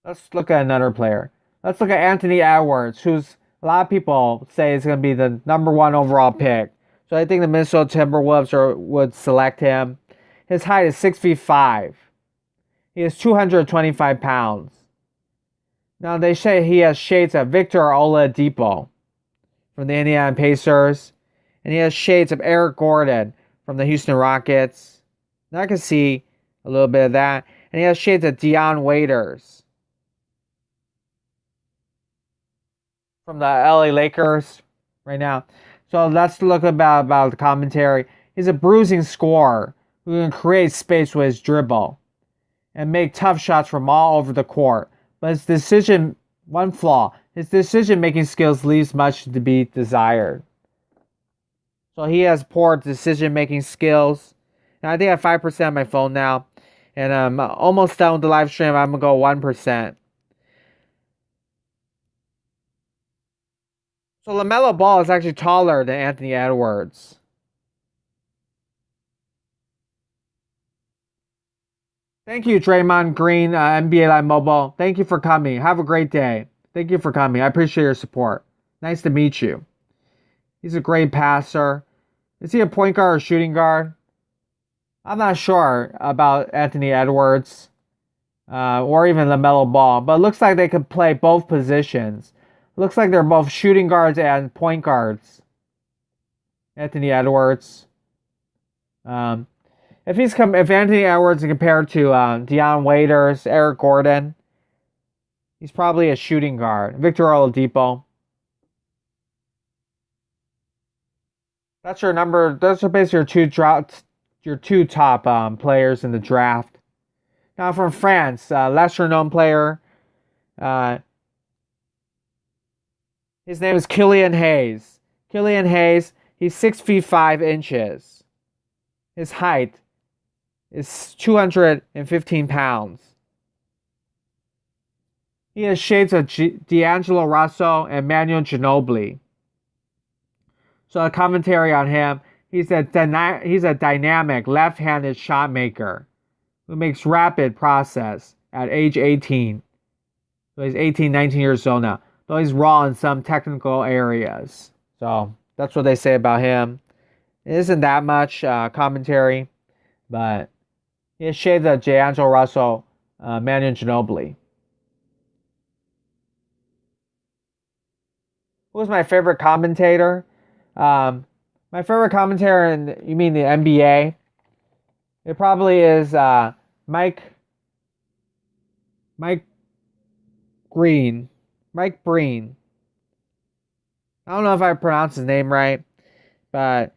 Let's look at another player. Let's look at Anthony Edwards, who's a lot of people say is going to be the number one overall pick. So I think the Minnesota Timberwolves would select him. His height is 6 feet 5. He is 225 pounds. Now they say he has shades of Victor Oladipo from the Indiana Pacers, and he has shades of Eric Gordon from the Houston Rockets. Now I can see a little bit of that, and he has shades of Dion Waiters from the LA Lakers right now. So let's look about the commentary. He's a bruising scorer who can create space with his dribble and make tough shots from all over the court. But one flaw, his decision-making skills leaves much to be desired. So he has poor decision-making skills. And I think I have 5% on my phone now. And I'm almost done with the live stream. I'm going to go 1%. So LaMelo Ball is actually taller than Anthony Edwards. Thank you, Draymond Green, NBA Live Mobile. Thank you for coming. Have a great day. Thank you for coming. I appreciate your support. Nice to meet you. He's a great passer. Is he a point guard or shooting guard? I'm not sure about Anthony Edwards or even LaMelo Ball, but it looks like they could play both positions. Looks like they're both shooting guards and point guards. Anthony Edwards. if Anthony Edwards is compared to Deion Waiters, Eric Gordon, he's probably a shooting guard. Victor Oladipo. Those are basically your two top players in the draft. Now from France, lesser known player. His name is Killian Hayes. Killian Hayes, he's 6 feet 5 inches. His height is 215 pounds. He has shades of D'Angelo Russell and Manu Ginobili. So a commentary on him, he's a dynamic left-handed shot maker who makes rapid process at age 18. So he's 18, 19 years old now. Though he's raw in some technical areas. So that's what they say about him. It isn't that much commentary, but he has shades of D'Angelo Russell, Manu Ginobili. Who's my favorite commentator? My favorite commentator, you mean the NBA? It probably is Mike Breen. Mike Breen. I don't know if I pronounced his name right, but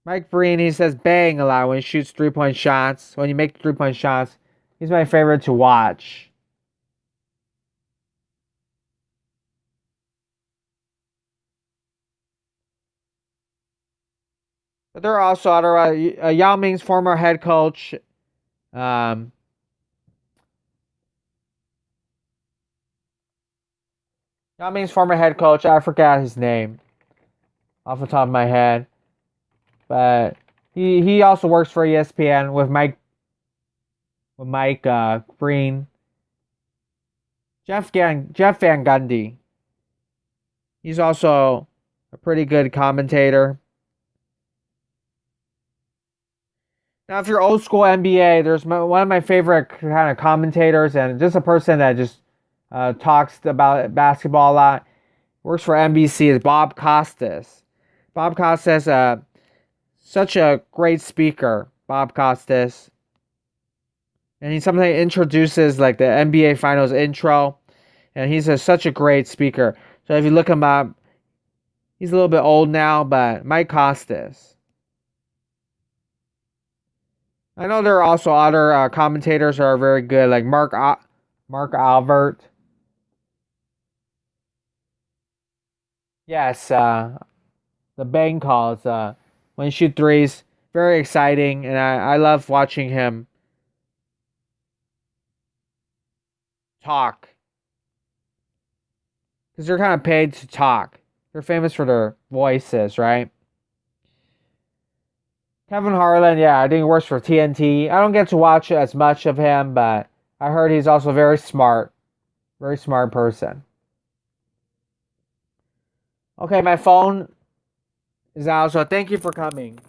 Mike Breen, he says bang a lot when he shoots 3-point shots. When you make 3-point shots, he's my favorite to watch. But there are also other Yao Ming's former head coach. Yao Ming's former head coach. I forgot his name off the top of my head, but he also works for ESPN with Mike Breen. Jeff Van Gundy. He's also a pretty good commentator. Now, if you're old school NBA, there's one of my favorite kind of commentators, and just a person that just talks about basketball a lot. Works for NBC is Bob Costas. Bob Costas, such a great speaker. Bob Costas, and he sometimes introduces like the NBA Finals intro, and he's such a great speaker. So if you look him up, he's a little bit old now, but Mike Costas. I know there are also other commentators that are very good, like Mark Albert. Yes, the bang calls when you shoot threes, very exciting, and I love watching him talk because they're kind of paid to talk. They're famous for their voices, right? Kevin Harlan, yeah, I think he works for TNT. I don't get to watch as much of him, but I heard he's also very smart person. Okay, my phone is out, so thank you for coming.